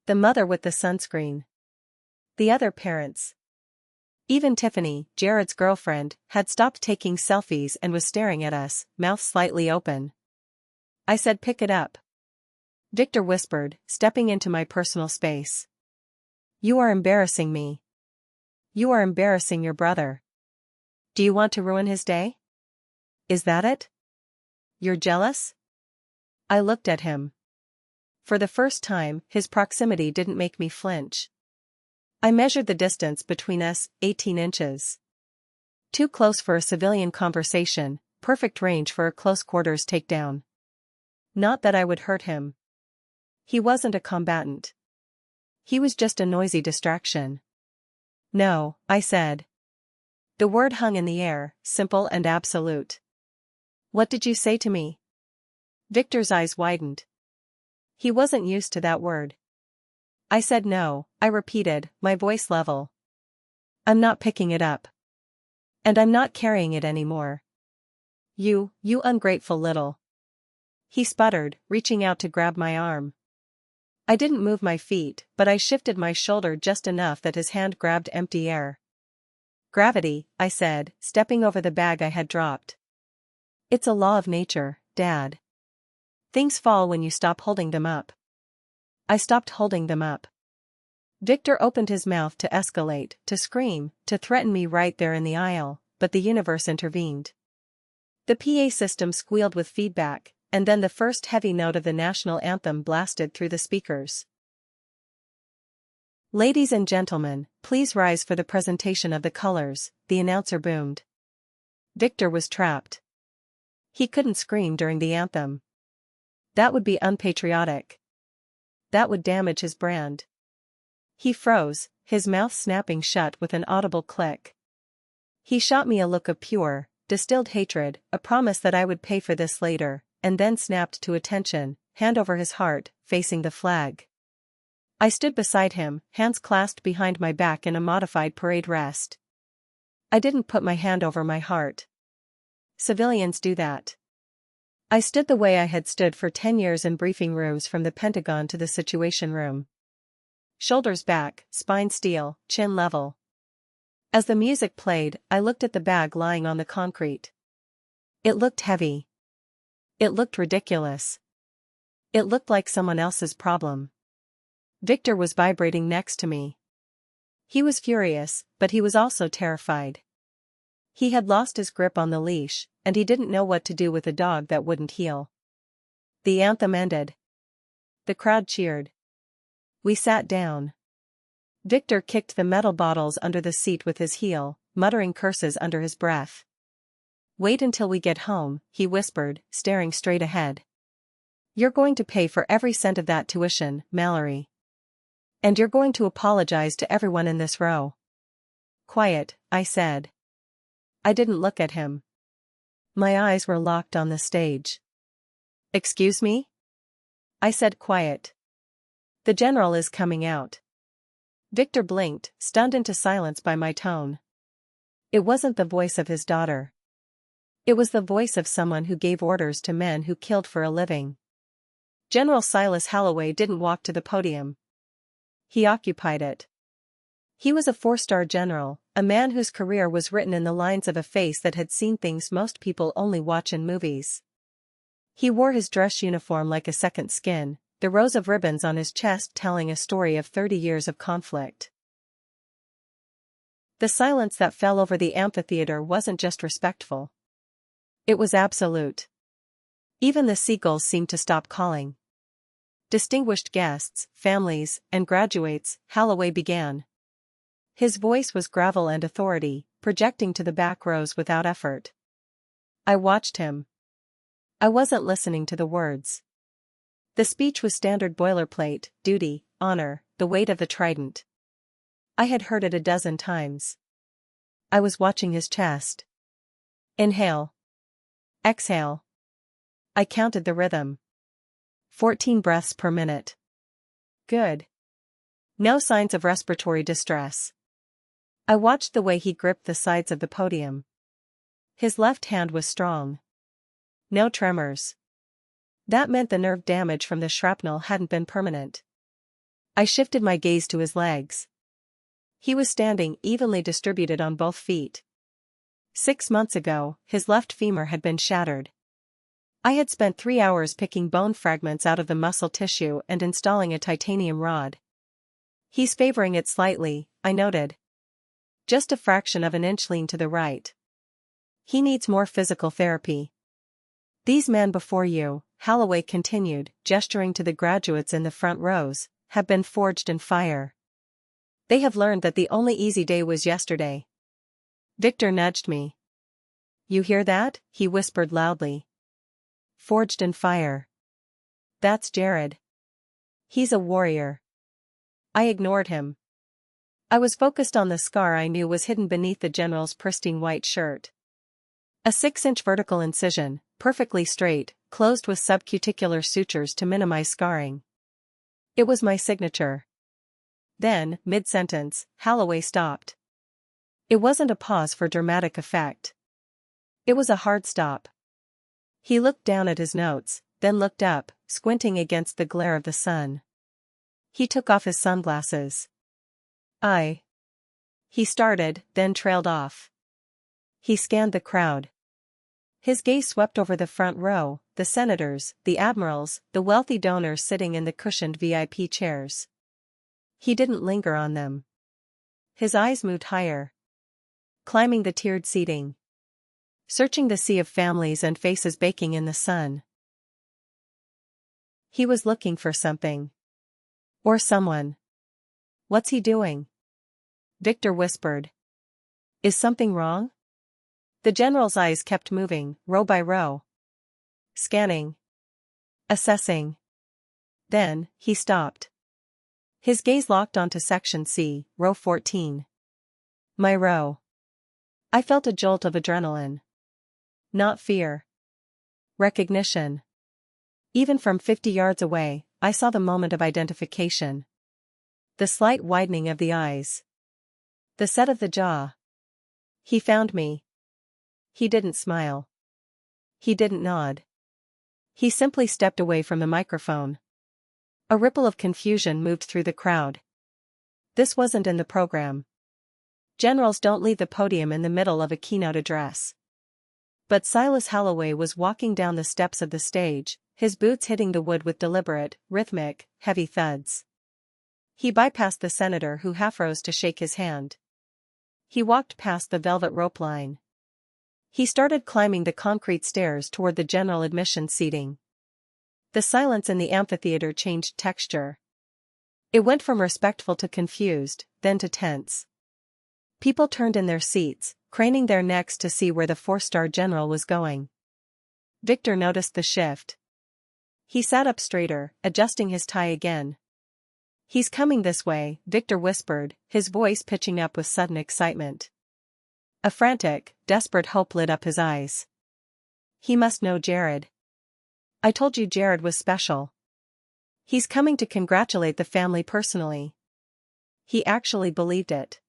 The mother with the sunscreen. The other parents. Even Tiffany, Jared's girlfriend, had stopped taking selfies and was staring at us, mouth slightly open. I said pick it up. Victor whispered, stepping into my personal space. You are embarrassing me. You are embarrassing your brother. Do you want to ruin his day? Is that it? You're jealous? I looked at him. For the first time, his proximity didn't make me flinch. I measured the distance between us, 18 inches. Too close for a civilian conversation, perfect range for a close-quarters takedown. Not that I would hurt him. He wasn't a combatant. He was just a noisy distraction. No, I said. The word hung in the air, simple and absolute. What did you say to me? Victor's eyes widened. He wasn't used to that word. I said no, I repeated, my voice level. I'm not picking it up. And I'm not carrying it anymore. You ungrateful little. He sputtered, reaching out to grab my arm. I didn't move my feet, but I shifted my shoulder just enough that his hand grabbed empty air. Gravity, I said, stepping over the bag I had dropped. It's a law of nature, Dad. Things fall when you stop holding them up. I stopped holding them up. Victor opened his mouth to escalate, to scream, to threaten me right there in the aisle, but the universe intervened. The PA system squealed with feedback, and then the first heavy note of the national anthem blasted through the speakers. "Ladies and gentlemen, please rise for the presentation of the colors," the announcer boomed. Victor was trapped. He couldn't scream during the anthem. That would be unpatriotic. That would damage his brand. He froze, his mouth snapping shut with an audible click. He shot me a look of pure, distilled hatred, a promise that I would pay for this later, and then snapped to attention, hand over his heart, facing the flag. I stood beside him, hands clasped behind my back in a modified parade rest. I didn't put my hand over my heart. Civilians do that. I stood the way I had stood for 10 years in briefing rooms, from the Pentagon to the Situation Room. Shoulders back, spine steel, chin level. As the music played, I looked at the bag lying on the concrete. It looked heavy. It looked ridiculous. It looked like someone else's problem. Victor was vibrating next to me. He was furious, but he was also terrified. He had lost his grip on the leash, and he didn't know what to do with a dog that wouldn't heel. The anthem ended. The crowd cheered. We sat down. Victor kicked the metal bottles under the seat with his heel, muttering curses under his breath. "Wait until we get home," he whispered, staring straight ahead. "You're going to pay for every cent of that tuition, Mallory. And you're going to apologize to everyone in this row." "Quiet," I said. I didn't look at him. My eyes were locked on the stage. "Excuse me?" I said, quiet. "The general is coming out." Victor blinked, stunned into silence by my tone. It wasn't the voice of his daughter. It was the voice of someone who gave orders to men who killed for a living. General Silas Holloway didn't walk to the podium. He occupied it. He was a 4-star general, a man whose career was written in the lines of a face that had seen things most people only watch in movies. He wore his dress uniform like a second skin, the rows of ribbons on his chest telling a story of 30 years of conflict. The silence that fell over the amphitheater wasn't just respectful. It was absolute. Even the seagulls seemed to stop calling. "Distinguished guests, families, and graduates," Holloway began. His voice was gravel and authority, projecting to the back rows without effort. I watched him. I wasn't listening to the words. The speech was standard boilerplate: duty, honor, the weight of the trident. I had heard it a dozen times. I was watching his chest. Inhale. Exhale. I counted the rhythm. 14 breaths per minute. Good. No signs of respiratory distress. I watched the way he gripped the sides of the podium. His left hand was strong. No tremors. That meant the nerve damage from the shrapnel hadn't been permanent. I shifted my gaze to his legs. He was standing evenly distributed on both feet. 6 months ago, his left femur had been shattered. I had spent 3 hours picking bone fragments out of the muscle tissue and installing a titanium rod. "He's favoring it slightly," I noted. "Just a fraction of an inch lean to the right. He needs more physical therapy." "These men before you," Holloway continued, gesturing to the graduates in the front rows, "have been forged in fire. They have learned that the only easy day was yesterday." Victor nudged me. "You hear that?" he whispered loudly. "Forged in fire. That's Jared. He's a warrior." I ignored him. I was focused on the scar I knew was hidden beneath the general's pristine white shirt. A 6-inch vertical incision, perfectly straight, closed with subcuticular sutures to minimize scarring. It was my signature. Then, mid-sentence, Holloway stopped. It wasn't a pause for dramatic effect. It was a hard stop. He looked down at his notes, then looked up, squinting against the glare of the sun. He took off his sunglasses. He started, then trailed off. He scanned the crowd. His gaze swept over the front row, the senators, the admirals, the wealthy donors sitting in the cushioned VIP chairs. He didn't linger on them. His eyes moved higher. Climbing the tiered seating. searching the sea of families and faces baking in the sun. He was looking for something. Or someone. What's he doing? Victor whispered. Is something wrong? The general's eyes kept moving, row by row. Scanning. Assessing. Then, he stopped. His gaze locked onto Section C, row 14. My row. I felt a jolt of adrenaline. Not fear. Recognition. Even from 50 yards away, I saw the moment of identification. The slight widening of the eyes. The set of the jaw. He found me. He didn't smile. He didn't nod. He simply stepped away from the microphone. A ripple of confusion moved through the crowd. This wasn't in the program. Generals don't leave the podium in the middle of a keynote address. But Silas Holloway was walking down the steps of the stage, his boots hitting the wood with deliberate, rhythmic, heavy thuds. He bypassed the senator who half rose to shake his hand. He walked past the velvet rope line. He started climbing the concrete stairs toward the general admission seating. The silence in the amphitheater changed texture. It went from respectful to confused, then to tense. People turned in their seats, craning their necks to see where the 4-star general was going. Victor noticed the shift. He sat up straighter, adjusting his tie again. He's coming this way, Victor whispered, his voice pitching up with sudden excitement. A frantic, desperate hope lit up his eyes. He must know Jared. I told you Jared was special. He's coming to congratulate the family personally. He actually believed it.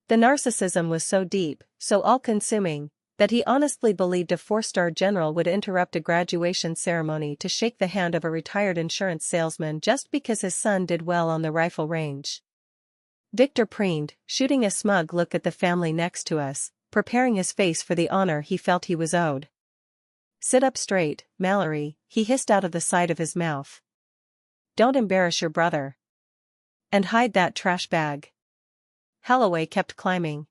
The narcissism was so deep, so all-consuming, that he honestly believed a 4-star general would interrupt a graduation ceremony to shake the hand of a retired insurance salesman just because his son did well on the rifle range. Victor preened, shooting a smug look at the family next to us, preparing his face for the honor he felt he was owed. Sit up straight, Mallory, he hissed out of the side of his mouth. Don't embarrass your brother. And hide that trash bag. Holloway kept climbing.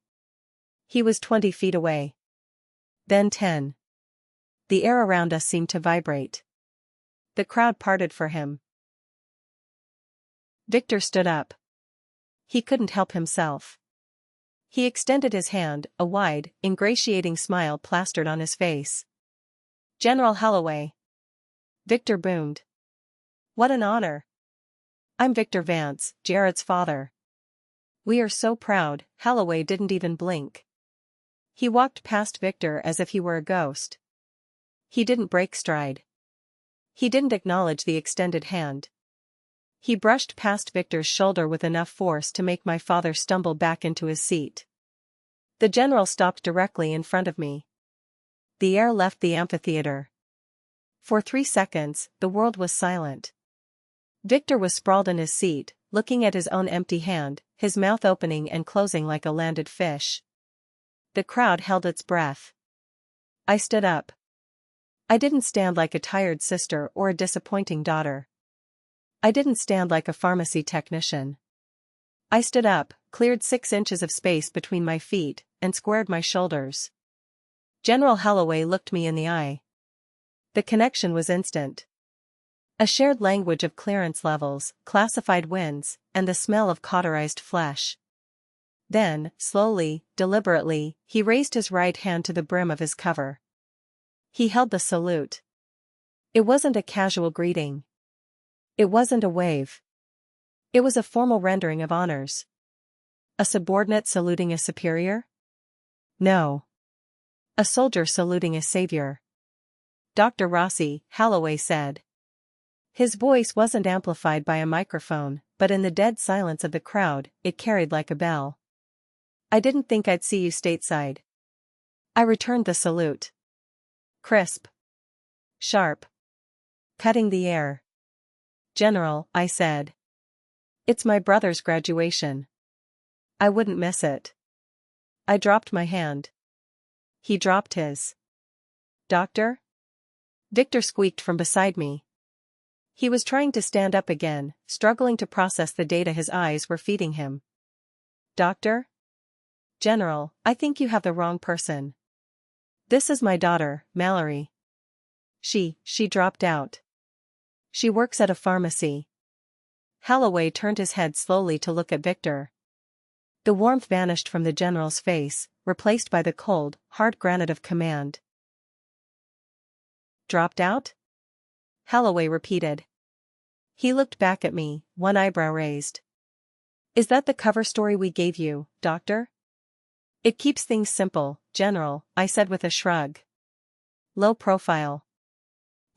He was 20 feet away. Then 10. The air around us seemed to vibrate. The crowd parted for him. Victor stood up. He couldn't help himself. He extended his hand, a wide, ingratiating smile plastered on his face. General Holloway. Victor boomed. What an honor. I'm Victor Vance, Jared's father. We are so proud. Holloway didn't even blink. He walked past Victor as if he were a ghost. He didn't break stride. He didn't acknowledge the extended hand. He brushed past Victor's shoulder with enough force to make my father stumble back into his seat. The general stopped directly in front of me. The air left the amphitheater. For 3 seconds, the world was silent. Victor was sprawled in his seat, looking at his own empty hand, his mouth opening and closing like a landed fish. The crowd held its breath. I stood up. I didn't stand like a tired sister or a disappointing daughter. I didn't stand like a pharmacy technician. I stood up, cleared 6 inches of space between my feet, and squared my shoulders. General Holloway looked me in the eye. The connection was instant. A shared language of clearance levels, classified wins, and the smell of cauterized flesh. Then, slowly, deliberately, he raised his right hand to the brim of his cover. He held the salute. It wasn't a casual greeting. It wasn't a wave. It was a formal rendering of honors. A subordinate saluting a superior? No. A soldier saluting a savior. Dr. Rossi, Holloway said. His voice wasn't amplified by a microphone, but in the dead silence of the crowd, it carried like a bell. I didn't think I'd see you stateside. I returned the salute. Crisp. Sharp. Cutting the air. General, I said. It's my brother's graduation. I wouldn't miss it. I dropped my hand. He dropped his. Doctor? Victor squeaked from beside me. He was trying to stand up again, struggling to process the data his eyes were feeding him. Doctor? General, I think you have the wrong person. This is my daughter, Mallory. She dropped out. She works at a pharmacy. Holloway turned his head slowly to look at Victor. The warmth vanished from the general's face, replaced by the cold, hard granite of command. Dropped out? Holloway repeated. He looked back at me, one eyebrow raised. Is that the cover story we gave you, Doctor? It keeps things simple, General, I said with a shrug. Low profile.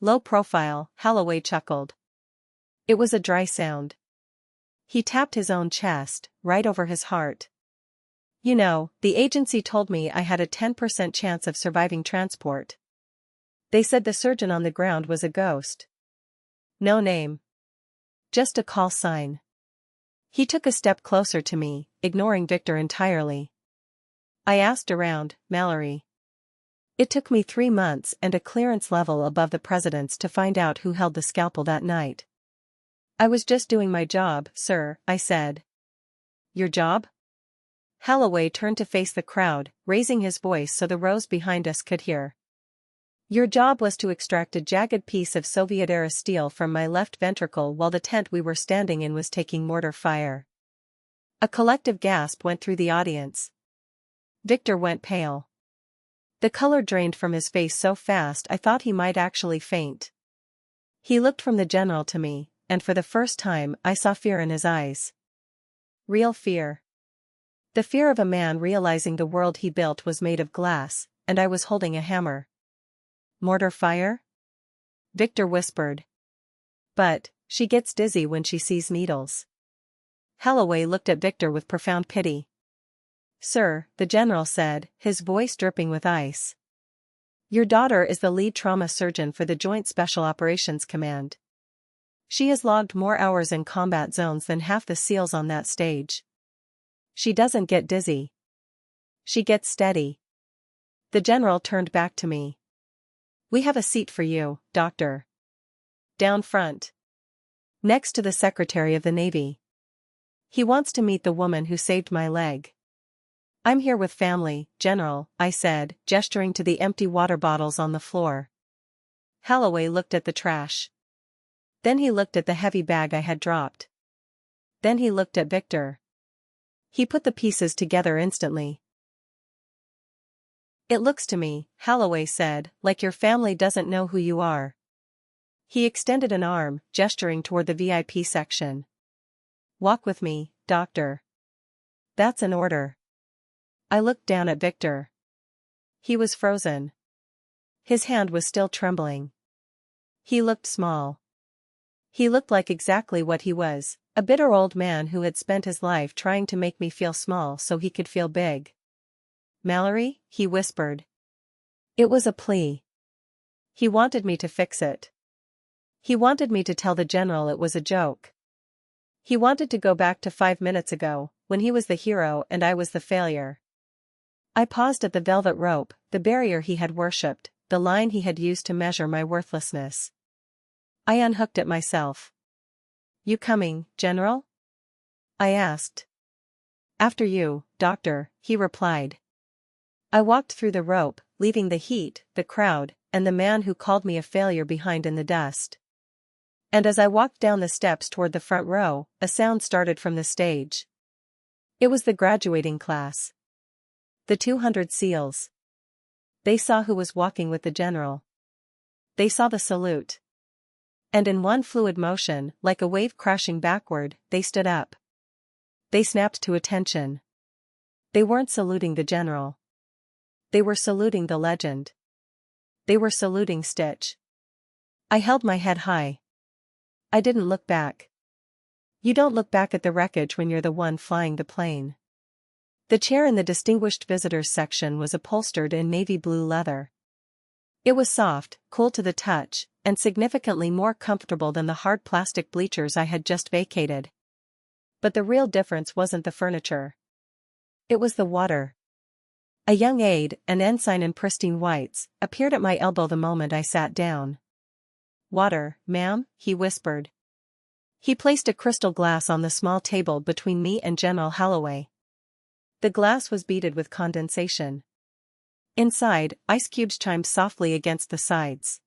Low profile, Holloway chuckled. It was a dry sound. He tapped his own chest, right over his heart. You know, the agency told me I had a 10% chance of surviving transport. They said the surgeon on the ground was a ghost. No name. Just a call sign. He took a step closer to me, ignoring Victor entirely. I asked around, Mallory. It took me 3 months and a clearance level above the president's to find out who held the scalpel that night. I was just doing my job, sir, I said. Your job? Holloway turned to face the crowd, raising his voice so the rows behind us could hear. Your job was to extract a jagged piece of Soviet-era steel from my left ventricle while the tent we were standing in was taking mortar fire. A collective gasp went through the audience. Victor went pale. The color drained from his face so fast I thought he might actually faint. He looked from the general to me, and for the first time I saw fear in his eyes. Real fear. The fear of a man realizing the world he built was made of glass, and I was holding a hammer. Mortar fire? Victor whispered. But, she gets dizzy when she sees needles. Holloway looked at Victor with profound pity. Sir, the general said, his voice dripping with ice. Your daughter is the lead trauma surgeon for the Joint Special Operations Command. She has logged more hours in combat zones than half the SEALs on that stage. She doesn't get dizzy. She gets steady. The general turned back to me. We have a seat for you, Doctor. Down front. Next to the Secretary of the Navy. He wants to meet the woman who saved my leg. I'm here with family, General, I said, gesturing to the empty water bottles on the floor. Holloway looked at the trash. Then he looked at the heavy bag I had dropped. Then he looked at Victor. He put the pieces together instantly. It looks to me, Holloway said, like your family doesn't know who you are. He extended an arm, gesturing toward the VIP section. Walk with me, Doctor. That's an order. I looked down at Victor. He was frozen. His hand was still trembling. He looked small. He looked like exactly what he was, a bitter old man who had spent his life trying to make me feel small so he could feel big. Mallory, he whispered. It was a plea. He wanted me to fix it. He wanted me to tell the general it was a joke. He wanted to go back to 5 minutes ago, when he was the hero and I was the failure. I paused at the velvet rope, the barrier he had worshipped, the line he had used to measure my worthlessness. I unhooked it myself. You coming, General? I asked. After you, Doctor, he replied. I walked through the rope, leaving the heat, the crowd, and the man who called me a failure behind in the dust. And as I walked down the steps toward the front row, a sound started from the stage. It was the graduating class. The 200 SEALs. They saw who was walking with the general. They saw the salute. And in one fluid motion, like a wave crashing backward, they stood up. They snapped to attention. They weren't saluting the general. They were saluting the legend. They were saluting Stitch. I held my head high. I didn't look back. You don't look back at the wreckage when you're the one flying the plane. The chair in the distinguished visitors section was upholstered in navy blue leather. It was soft, cool to the touch, and significantly more comfortable than the hard plastic bleachers I had just vacated. But the real difference wasn't the furniture. It was the water. A young aide, an ensign in pristine whites, appeared at my elbow the moment I sat down. Water, ma'am, he whispered. He placed a crystal glass on the small table between me and General Holloway. The glass was beaded with condensation. Inside, ice cubes chimed softly against the sides.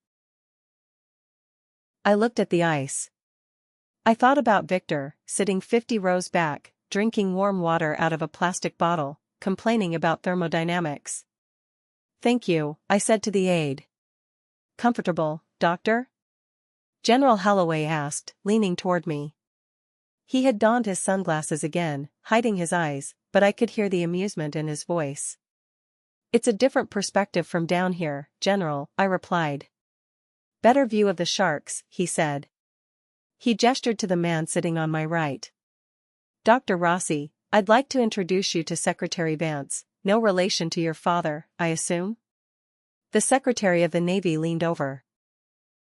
I looked at the ice. I thought about Victor, sitting 50 rows back, drinking warm water out of a plastic bottle, complaining about thermodynamics. "Thank you," I said to the aide. "Comfortable, doctor?" General Holloway asked, leaning toward me. He had donned his sunglasses again, hiding his eyes, but I could hear the amusement in his voice. "It's a different perspective from down here, General," I replied. "Better view of the sharks," he said. He gestured to the man sitting on my right. "Dr. Rossi, I'd like to introduce you to Secretary Vance, no relation to your father, I assume?" The Secretary of the Navy leaned over.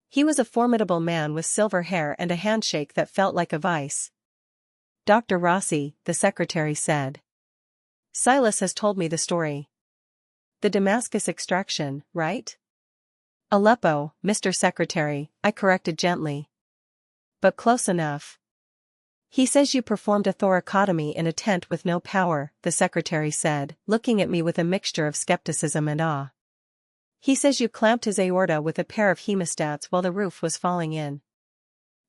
He was a formidable man with silver hair and a handshake that felt like a vice. "Dr. Rossi," the Secretary said. "Silas has told me the story. The Damascus extraction, right?" "Aleppo, Mr. Secretary," I corrected gently. "But close enough." "He says you performed a thoracotomy in a tent with no power," the Secretary said, looking at me with a mixture of skepticism and awe. "He says you clamped his aorta with a pair of hemostats while the roof was falling in."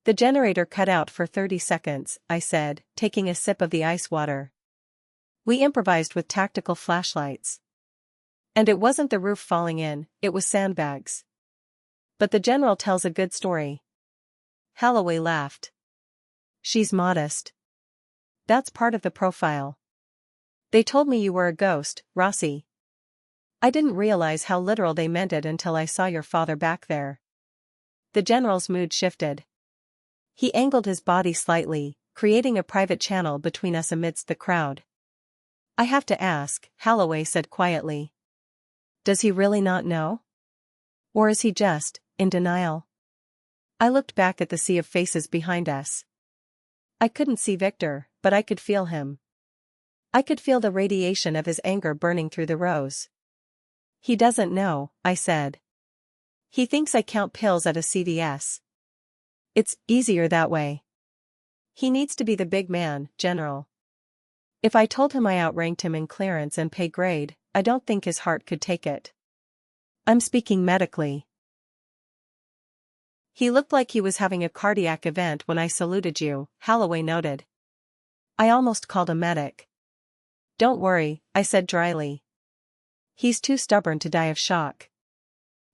"The generator cut out for 30 seconds, I said, taking a sip of the ice water. "We improvised with tactical flashlights. And it wasn't the roof falling in, it was sandbags." "But the general tells a good story." Holloway laughed. "She's modest. That's part of the profile. They told me you were a ghost, Rossi. I didn't realize how literal they meant it until I saw your father back there." The general's mood shifted. He angled his body slightly, creating a private channel between us amidst the crowd. "I have to ask," Holloway said quietly. "Does he really not know? Or is he just in denial?" I looked back at the sea of faces behind us. I couldn't see Victor, but I could feel him. I could feel the radiation of his anger burning through the rows. "He doesn't know," I said. "He thinks I count pills at a CVS. It's easier that way. He needs to be the big man, General. If I told him I outranked him in clearance and pay grade, I don't think his heart could take it. I'm speaking medically. He looked like he was having a cardiac event when I saluted you," Holloway noted. "I almost called a medic." "Don't worry," I said dryly. "He's too stubborn to die of shock.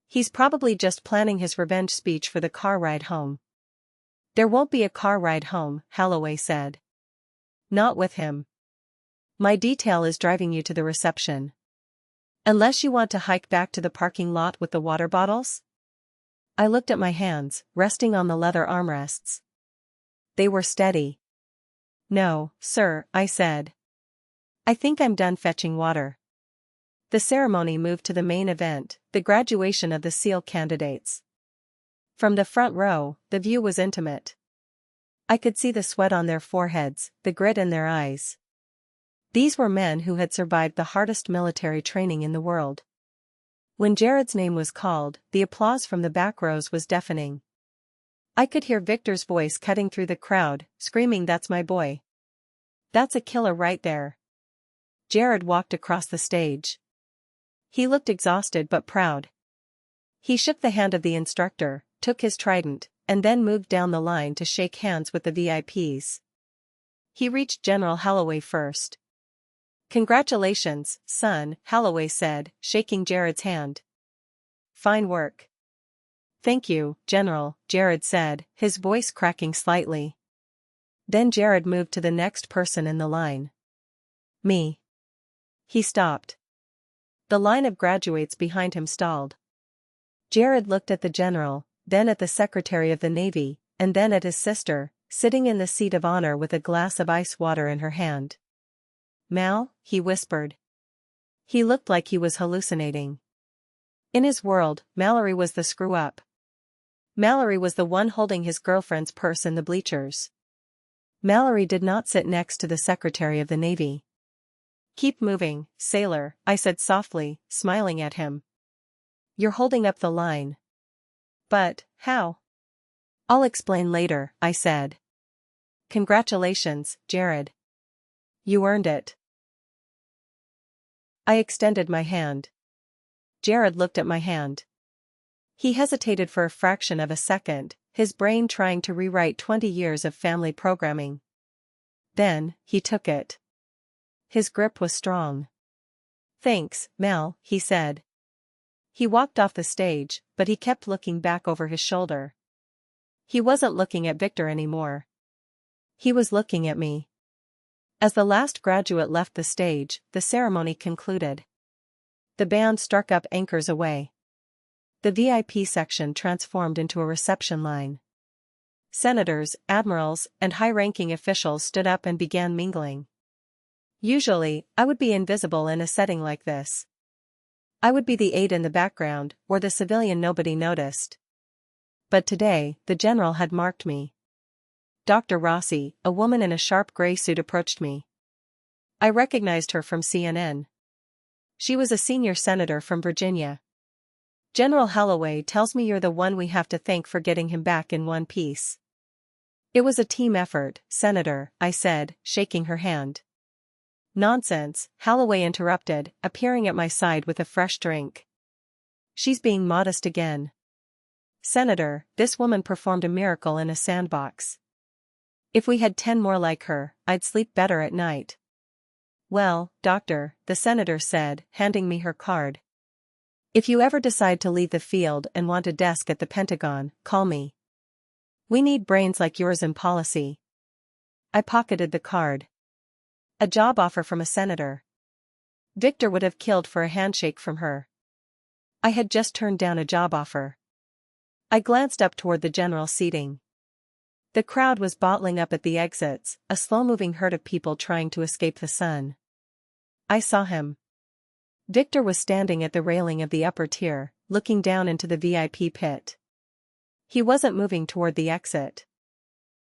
He's probably just planning his revenge speech for the car ride home." "There won't be a car ride home," Holloway said. "Not with him. My detail is driving you to the reception. Unless you want to hike back to the parking lot with the water bottles?" I looked at my hands, resting on the leather armrests. They were steady. "No, sir," I said. "I think I'm done fetching water." The ceremony moved to the main event, the graduation of the SEAL candidates. From the front row, the view was intimate. I could see the sweat on their foreheads, the grit in their eyes. These were men who had survived the hardest military training in the world. When Jared's name was called, the applause from the back rows was deafening. I could hear Victor's voice cutting through the crowd, screaming, "That's my boy. That's a killer right there." Jared walked across the stage. He looked exhausted but proud. He shook the hand of the instructor, took his trident, and then moved down the line to shake hands with the VIPs. He reached General Holloway first. "Congratulations, son," Holloway said, shaking Jared's hand. "Fine work." "Thank you, General," Jared said, his voice cracking slightly. Then Jared moved to the next person in the line. "Me." He stopped. The line of graduates behind him stalled. Jared looked at the general, then at the Secretary of the Navy, and then at his sister, sitting in the seat of honor with a glass of ice water in her hand. "Mal," he whispered. He looked like he was hallucinating. In his world, Mallory was the screw-up. Mallory was the one holding his girlfriend's purse in the bleachers. Mallory did not sit next to the Secretary of the Navy. "Keep moving, sailor," I said softly, smiling at him. "You're holding up the line." "But, how?" "I'll explain later," I said. "Congratulations, Jared. You earned it." I extended my hand. Jared looked at my hand. He hesitated for a fraction of a second, his brain trying to rewrite 20 years of family programming. Then, he took it. His grip was strong. "Thanks, Mel," he said. He walked off the stage, but he kept looking back over his shoulder. He wasn't looking at Victor anymore. He was looking at me. As the last graduate left the stage, the ceremony concluded. The band struck up Anchors Away. The VIP section transformed into a reception line. Senators, admirals, and high-ranking officials stood up and began mingling. Usually, I would be invisible in a setting like this. I would be the aide in the background, or the civilian nobody noticed. But today, the general had marked me. Dr. Rossi, a woman in a sharp gray suit, approached me. I recognized her from CNN. She was a senior senator from Virginia. "General Holloway tells me you're the one we have to thank for getting him back in one piece." "It was a team effort, Senator," I said, shaking her hand. "Nonsense," Holloway interrupted, appearing at my side with a fresh drink. "She's being modest again. Senator, this woman performed a miracle in a sandbox. If we had 10 more like her, I'd sleep better at night." "Well, doctor," the senator said, handing me her card. "If you ever decide to leave the field and want a desk at the Pentagon, call me. We need brains like yours in policy." I pocketed the card. A job offer from a senator. Victor would have killed for a handshake from her. I had just turned down a job offer. I glanced up toward the general seating. The crowd was bottling up at the exits, a slow-moving herd of people trying to escape the sun. I saw him. Victor was standing at the railing of the upper tier, looking down into the VIP pit. He wasn't moving toward the exit.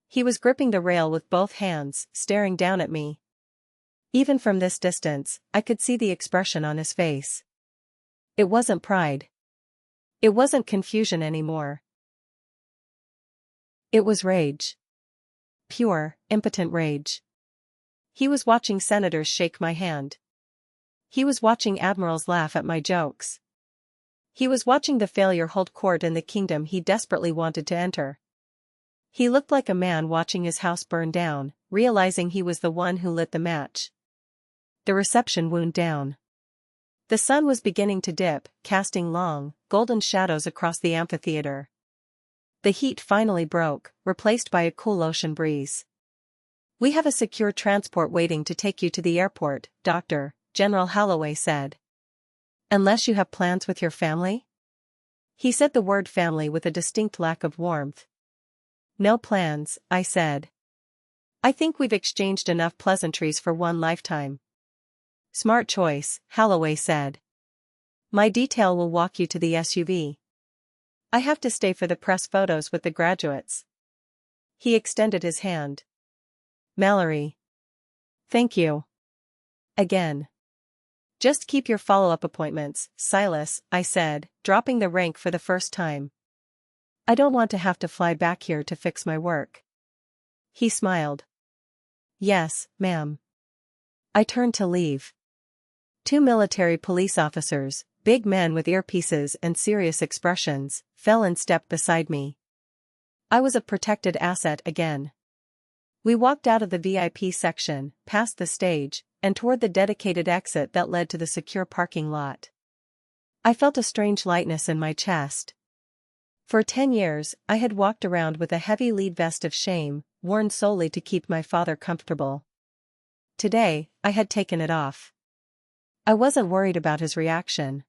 He was gripping the rail with both hands, staring down at me. Even from this distance, I could see the expression on his face. It wasn't pride. It wasn't confusion anymore. It was rage. Pure, impotent rage. He was watching senators shake my hand. He was watching admirals laugh at my jokes. He was watching the failure hold court in the kingdom he desperately wanted to enter. He looked like a man watching his house burn down, realizing he was the one who lit the match. The reception wound down. The sun was beginning to dip, casting long, golden shadows across the amphitheater. The heat finally broke, replaced by a cool ocean breeze. "We have a secure transport waiting to take you to the airport, Doctor," General Holloway said. "Unless you have plans with your family?" He said the word family with a distinct lack of warmth. "No plans," I said. "I think we've exchanged enough pleasantries for one lifetime." "Smart choice," Holloway said. "My detail will walk you to the SUV. I have to stay for the press photos with the graduates." He extended his hand. "Mallory." "Thank you." Again. "Just keep your follow-up appointments, Silas," I said, dropping the rank for the first time. "I don't want to have to fly back here to fix my work." He smiled. "Yes, ma'am." I turned to leave. 2 military police officers, big men with earpieces and serious expressions, fell in step beside me. I was a protected asset again. We walked out of the VIP section, past the stage, and toward the dedicated exit that led to the secure parking lot. I felt a strange lightness in my chest. For 10 years, I had walked around with a heavy lead vest of shame, worn solely to keep my father comfortable. Today, I had taken it off. I wasn't worried about his reaction.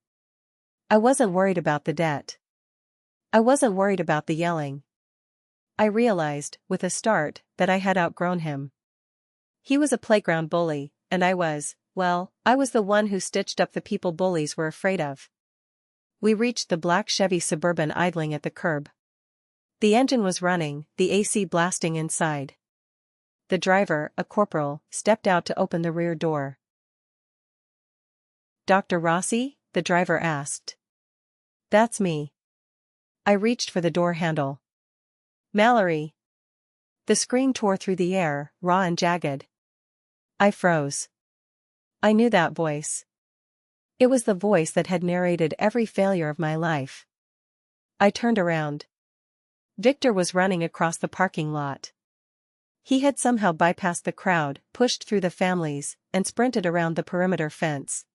I wasn't worried about the debt. I wasn't worried about the yelling. I realized, with a start, that I had outgrown him. He was a playground bully, and I was the one who stitched up the people bullies were afraid of. We reached the black Chevy Suburban idling at the curb. The engine was running, the AC blasting inside. The driver, a corporal, stepped out to open the rear door. "Dr. Rossi?" the driver asked. "That's me." I reached for the door handle. "Mallory." The scream tore through the air, raw and jagged. I froze. I knew that voice. It was the voice that had narrated every failure of my life. I turned around. Victor was running across the parking lot. He had somehow bypassed the crowd, pushed through the families, and sprinted around the perimeter fence.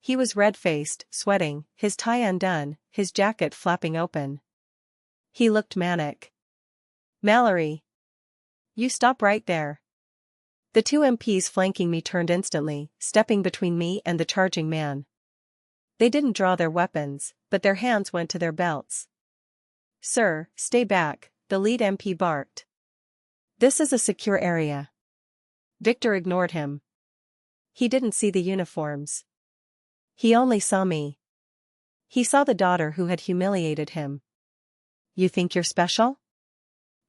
He was red-faced, sweating, his tie undone, his jacket flapping open. He looked manic. "Mallory! You stop right there." The two MPs flanking me turned instantly, stepping between me and the charging man. They didn't draw their weapons, but their hands went to their belts. "Sir, stay back," the lead MP barked. "This is a secure area." Victor ignored him. He didn't see the uniforms. He only saw me. He saw the daughter who had humiliated him. "You think you're special?"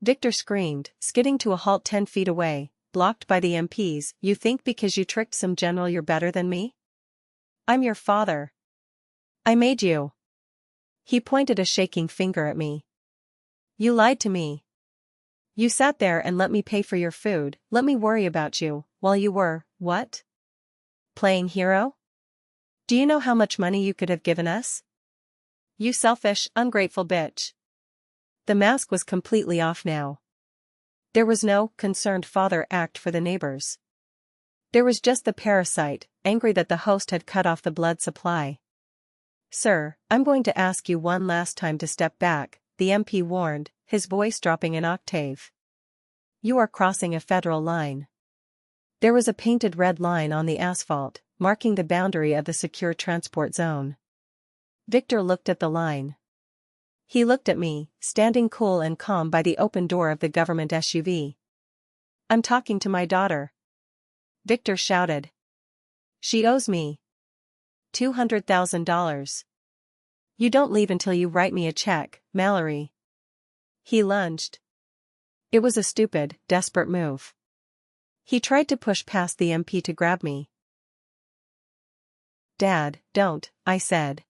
Victor screamed, skidding to a halt 10 feet away, blocked by the MPs. "You think because you tricked some general you're better than me? I'm your father. I made you." He pointed a shaking finger at me. "You lied to me. You sat there and let me pay for your food, let me worry about you, while you were, what? Playing hero? Do you know how much money you could have given us? You selfish, ungrateful bitch." The mask was completely off now. There was no concerned father act for the neighbors. There was just the parasite, angry that the host had cut off the blood supply. "Sir, I'm going to ask you one last time to step back," the MP warned, his voice dropping an octave. "You are crossing a federal line." There was a painted red line on the asphalt, marking the boundary of the secure transport zone. Victor looked at the line. He looked at me, standing cool and calm by the open door of the government SUV. "I'm talking to my daughter," Victor shouted. "She owes me $200,000. You don't leave until you write me a check, Mallory." He lunged. It was a stupid, desperate move. He tried to push past the MP to grab me. "Dad, don't," I said.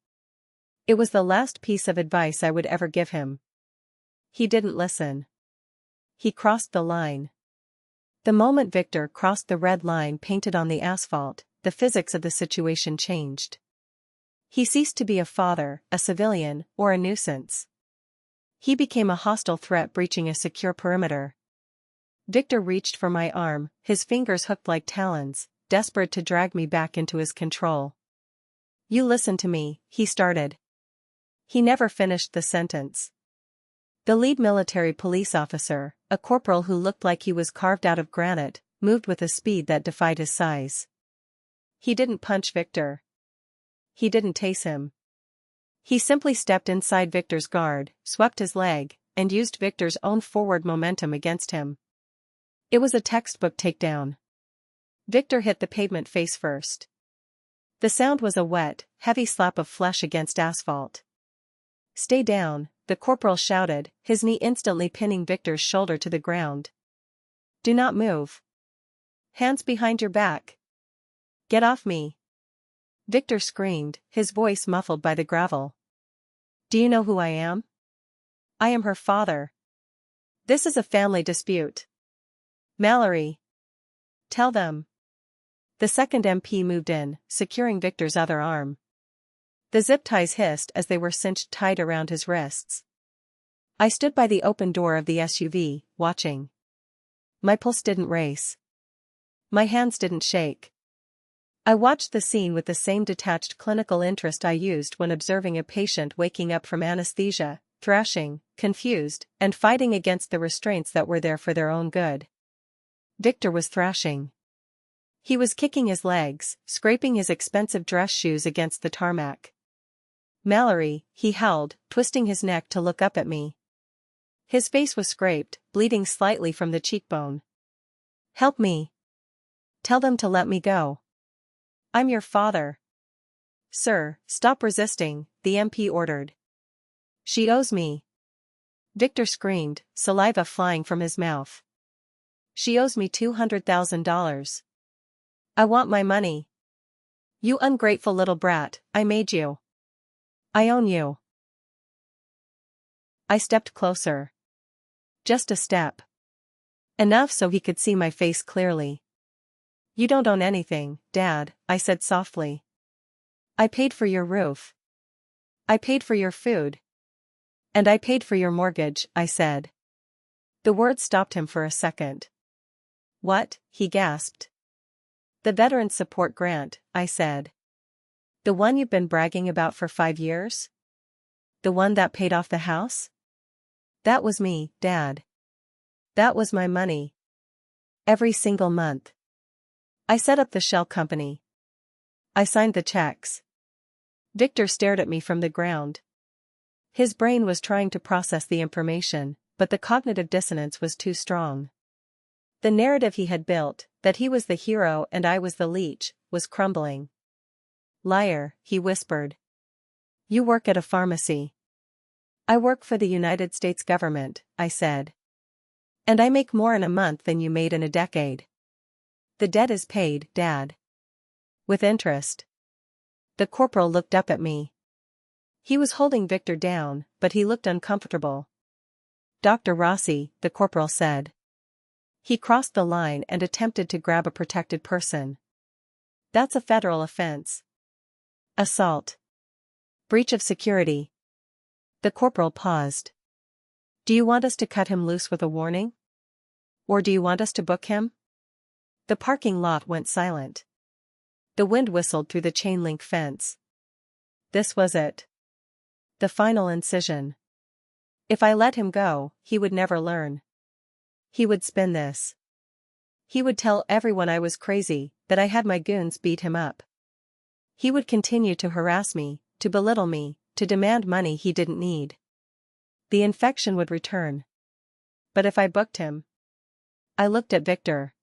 It was the last piece of advice I would ever give him. He didn't listen. He crossed the line. The moment Victor crossed the red line painted on the asphalt, the physics of the situation changed. He ceased to be a father, a civilian, or a nuisance. He became a hostile threat breaching a secure perimeter. Victor reached for my arm, his fingers hooked like talons, desperate to drag me back into his control. "You listen to me," he started. He never finished the sentence. The lead military police officer, a corporal who looked like he was carved out of granite, moved with a speed that defied his size. He didn't punch Victor. He didn't tase him. He simply stepped inside Victor's guard, swept his leg, and used Victor's own forward momentum against him. It was a textbook takedown. Victor hit the pavement face first. The sound was a wet, heavy slap of flesh against asphalt. "Stay down," the corporal shouted, his knee instantly pinning Victor's shoulder to the ground. "Do not move. Hands behind your back. Get off me." Victor screamed, his voice muffled by the gravel. "Do you know who I am? I am her father. This is a family dispute. Mallory. Tell them." The second MP moved in, securing Victor's other arm. The zip ties hissed as they were cinched tight around his wrists. I stood by the open door of the SUV, watching. My pulse didn't race. My hands didn't shake. I watched the scene with the same detached clinical interest I used when observing a patient waking up from anesthesia, thrashing, confused, and fighting against the restraints that were there for their own good. Victor was thrashing. He was kicking his legs, scraping his expensive dress shoes against the tarmac. "Mallory," he howled, twisting his neck to look up at me. His face was scraped, bleeding slightly from the cheekbone. "Help me. Tell them to let me go. I'm your father." "Sir, stop resisting," the MP ordered. "She owes me." Victor screamed, saliva flying from his mouth. "She owes me $200,000. I want my money. You ungrateful little brat, I made you. I own you." I stepped closer. Just a step. Enough so he could see my face clearly. "You don't own anything, Dad," I said softly. I paid for your roof. I paid for your food. And I paid for your mortgage, I said. The word stopped him for a second. What? He gasped. The Veterans Support Grant, I said. The one you've been bragging about for 5 years? The one that paid off the house? That was me, Dad. That was my money. Every single month. I set up the shell company. I signed the checks. Victor stared at me from the ground. His brain was trying to process the information, but the cognitive dissonance was too strong. The narrative he had built, that he was the hero and I was the leech, was crumbling. Liar, he whispered. You work at a pharmacy. I work for the United States government, I said. And I make more in a month than you made in a decade. The debt is paid, Dad. With interest. The corporal looked up at me. He was holding Victor down, but he looked uncomfortable. Dr. Rossi, the corporal said. He crossed the line and attempted to grab a protected person. That's a federal offense. Assault. Breach of security. The corporal paused. Do you want us to cut him loose with a warning? Or do you want us to book him? The parking lot went silent. The wind whistled through the chain-link fence. This was it. The final incision. If I let him go, he would never learn. He would spin this. He would tell everyone I was crazy, that I had my goons beat him up. He would continue to harass me, to belittle me, to demand money he didn't need. The infection would return. But if I booked him... I looked at Victor.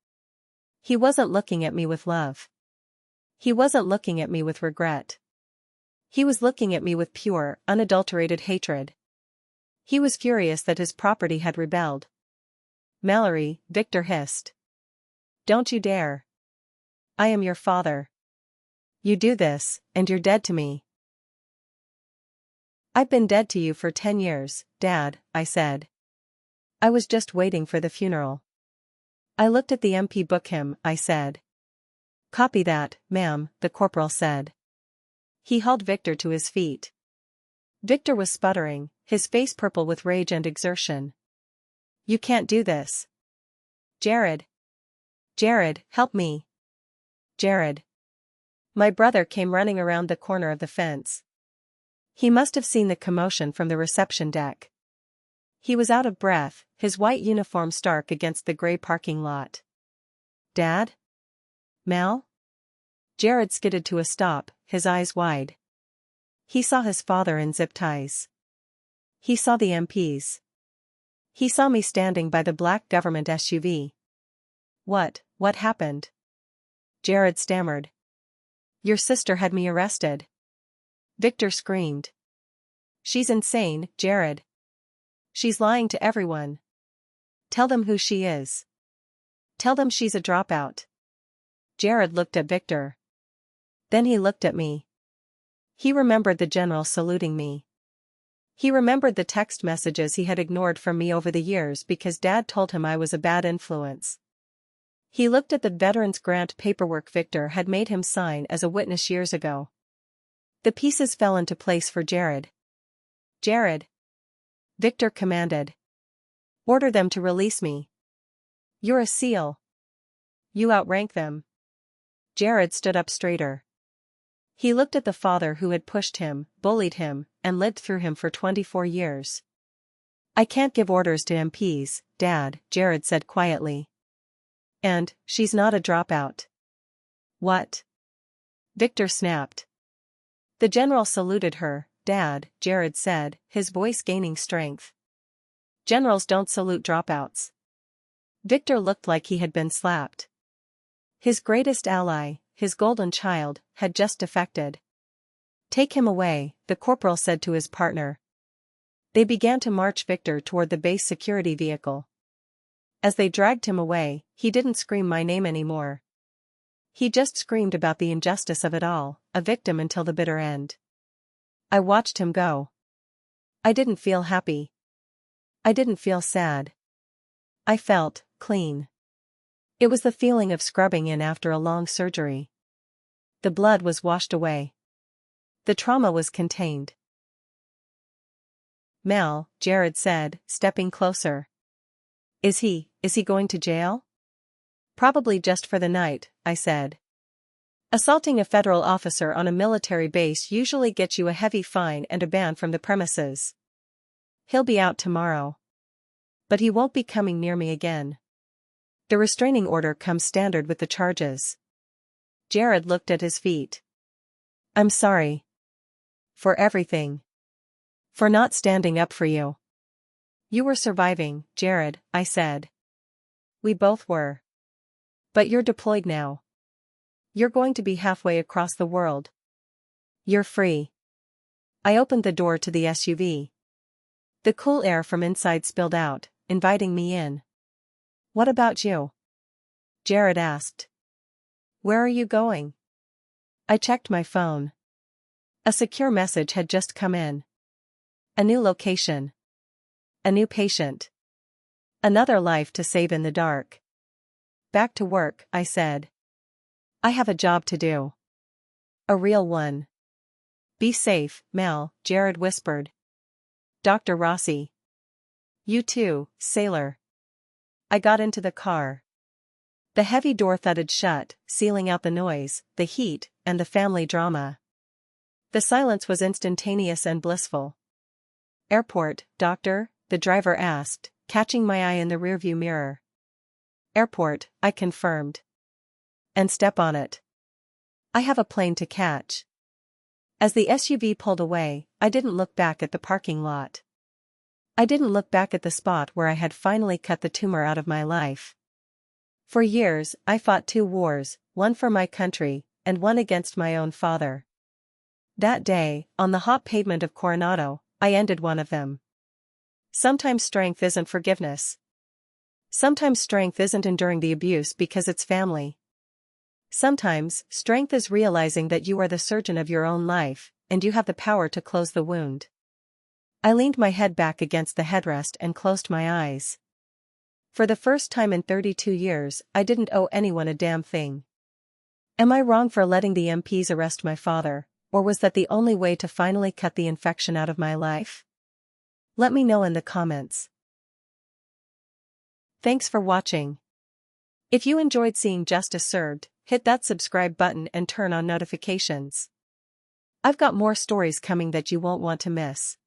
He wasn't looking at me with love. He wasn't looking at me with regret. He was looking at me with pure, unadulterated hatred. He was furious that his property had rebelled. Mallory, Victor hissed. Don't you dare. I am your father. You do this, and you're dead to me. I've been dead to you for 10 years, Dad, I said. I was just waiting for the funeral. I looked at the MP. Book him, I said. Copy that, ma'am, the corporal said. He hauled Victor to his feet. Victor was sputtering, his face purple with rage and exertion. You can't do this. Jared. Jared, help me. Jared. My brother came running around the corner of the fence. He must have seen the commotion from the reception deck. He was out of breath, his white uniform stark against the gray parking lot. Dad? Mal? Jared skidded to a stop, his eyes wide. He saw his father in zip ties. He saw the MPs. He saw me standing by the black government SUV. What happened? Jared stammered. Your sister had me arrested. Victor screamed. She's insane, Jared. She's lying to everyone. Tell them who she is. Tell them she's a dropout. Jared looked at Victor. Then he looked at me. He remembered the general saluting me. He remembered the text messages he had ignored from me over the years because Dad told him I was a bad influence. He looked at the Veterans Grant paperwork Victor had made him sign as a witness years ago. The pieces fell into place for Jared. Jared. Victor commanded. Order them to release me. You're a SEAL. You outrank them. Jared stood up straighter. He looked at the father who had pushed him, bullied him, and lived through him for 24 years. I can't give orders to MPs, Dad, Jared said quietly. And, she's not a dropout. What? Victor snapped. The general saluted her, Dad, Jared said, his voice gaining strength. Generals don't salute dropouts. Victor looked like he had been slapped. His greatest ally, his golden child, had just defected. Take him away, the corporal said to his partner. They began to march Victor toward the base security vehicle. As they dragged him away, he didn't scream my name anymore. He just screamed about the injustice of it all, a victim until the bitter end. I watched him go. I didn't feel happy. I didn't feel sad. I felt clean. It was the feeling of scrubbing in after a long surgery. The blood was washed away. The trauma was contained. Mel, Jared said, stepping closer. Is he going to jail? Probably just for the night, I said. Assaulting a federal officer on a military base usually gets you a heavy fine and a ban from the premises. He'll be out tomorrow. But he won't be coming near me again. The restraining order comes standard with the charges. Jared looked at his feet. I'm sorry. For everything. For not standing up for you. You were surviving, Jared, I said. We both were. But you're deployed now. You're going to be halfway across the world. You're free. I opened the door to the SUV. The cool air from inside spilled out, inviting me in. What about you? Jared asked. Where are you going? I checked my phone. A secure message had just come in. A new location. A new patient. Another life to save in the dark. Back to work, I said. I have a job to do. A real one. Be safe, Mel, Jared whispered. Dr. Rossi. You too, sailor. I got into the car. The heavy door thudded shut, sealing out the noise, the heat, and the family drama. The silence was instantaneous and blissful. Airport, doctor? The driver asked, catching my eye in the rearview mirror. Airport, I confirmed. And step on it. I have a plane to catch. As the SUV pulled away, I didn't look back at the parking lot. I didn't look back at the spot where I had finally cut the tumor out of my life. For years, I fought 2 wars, one for my country, and one against my own father. That day, on the hot pavement of Coronado, I ended one of them. Sometimes strength isn't forgiveness. Sometimes strength isn't enduring the abuse because it's family. Sometimes, strength is realizing that you are the surgeon of your own life, and you have the power to close the wound. I leaned my head back against the headrest and closed my eyes. For the first time in 32 years, I didn't owe anyone a damn thing. Am I wrong for letting the MPs arrest my father, or was that the only way to finally cut the infection out of my life? Let me know in the comments. Thanks for watching. If you enjoyed seeing justice served, hit that subscribe button and turn on notifications. I've got more stories coming that you won't want to miss.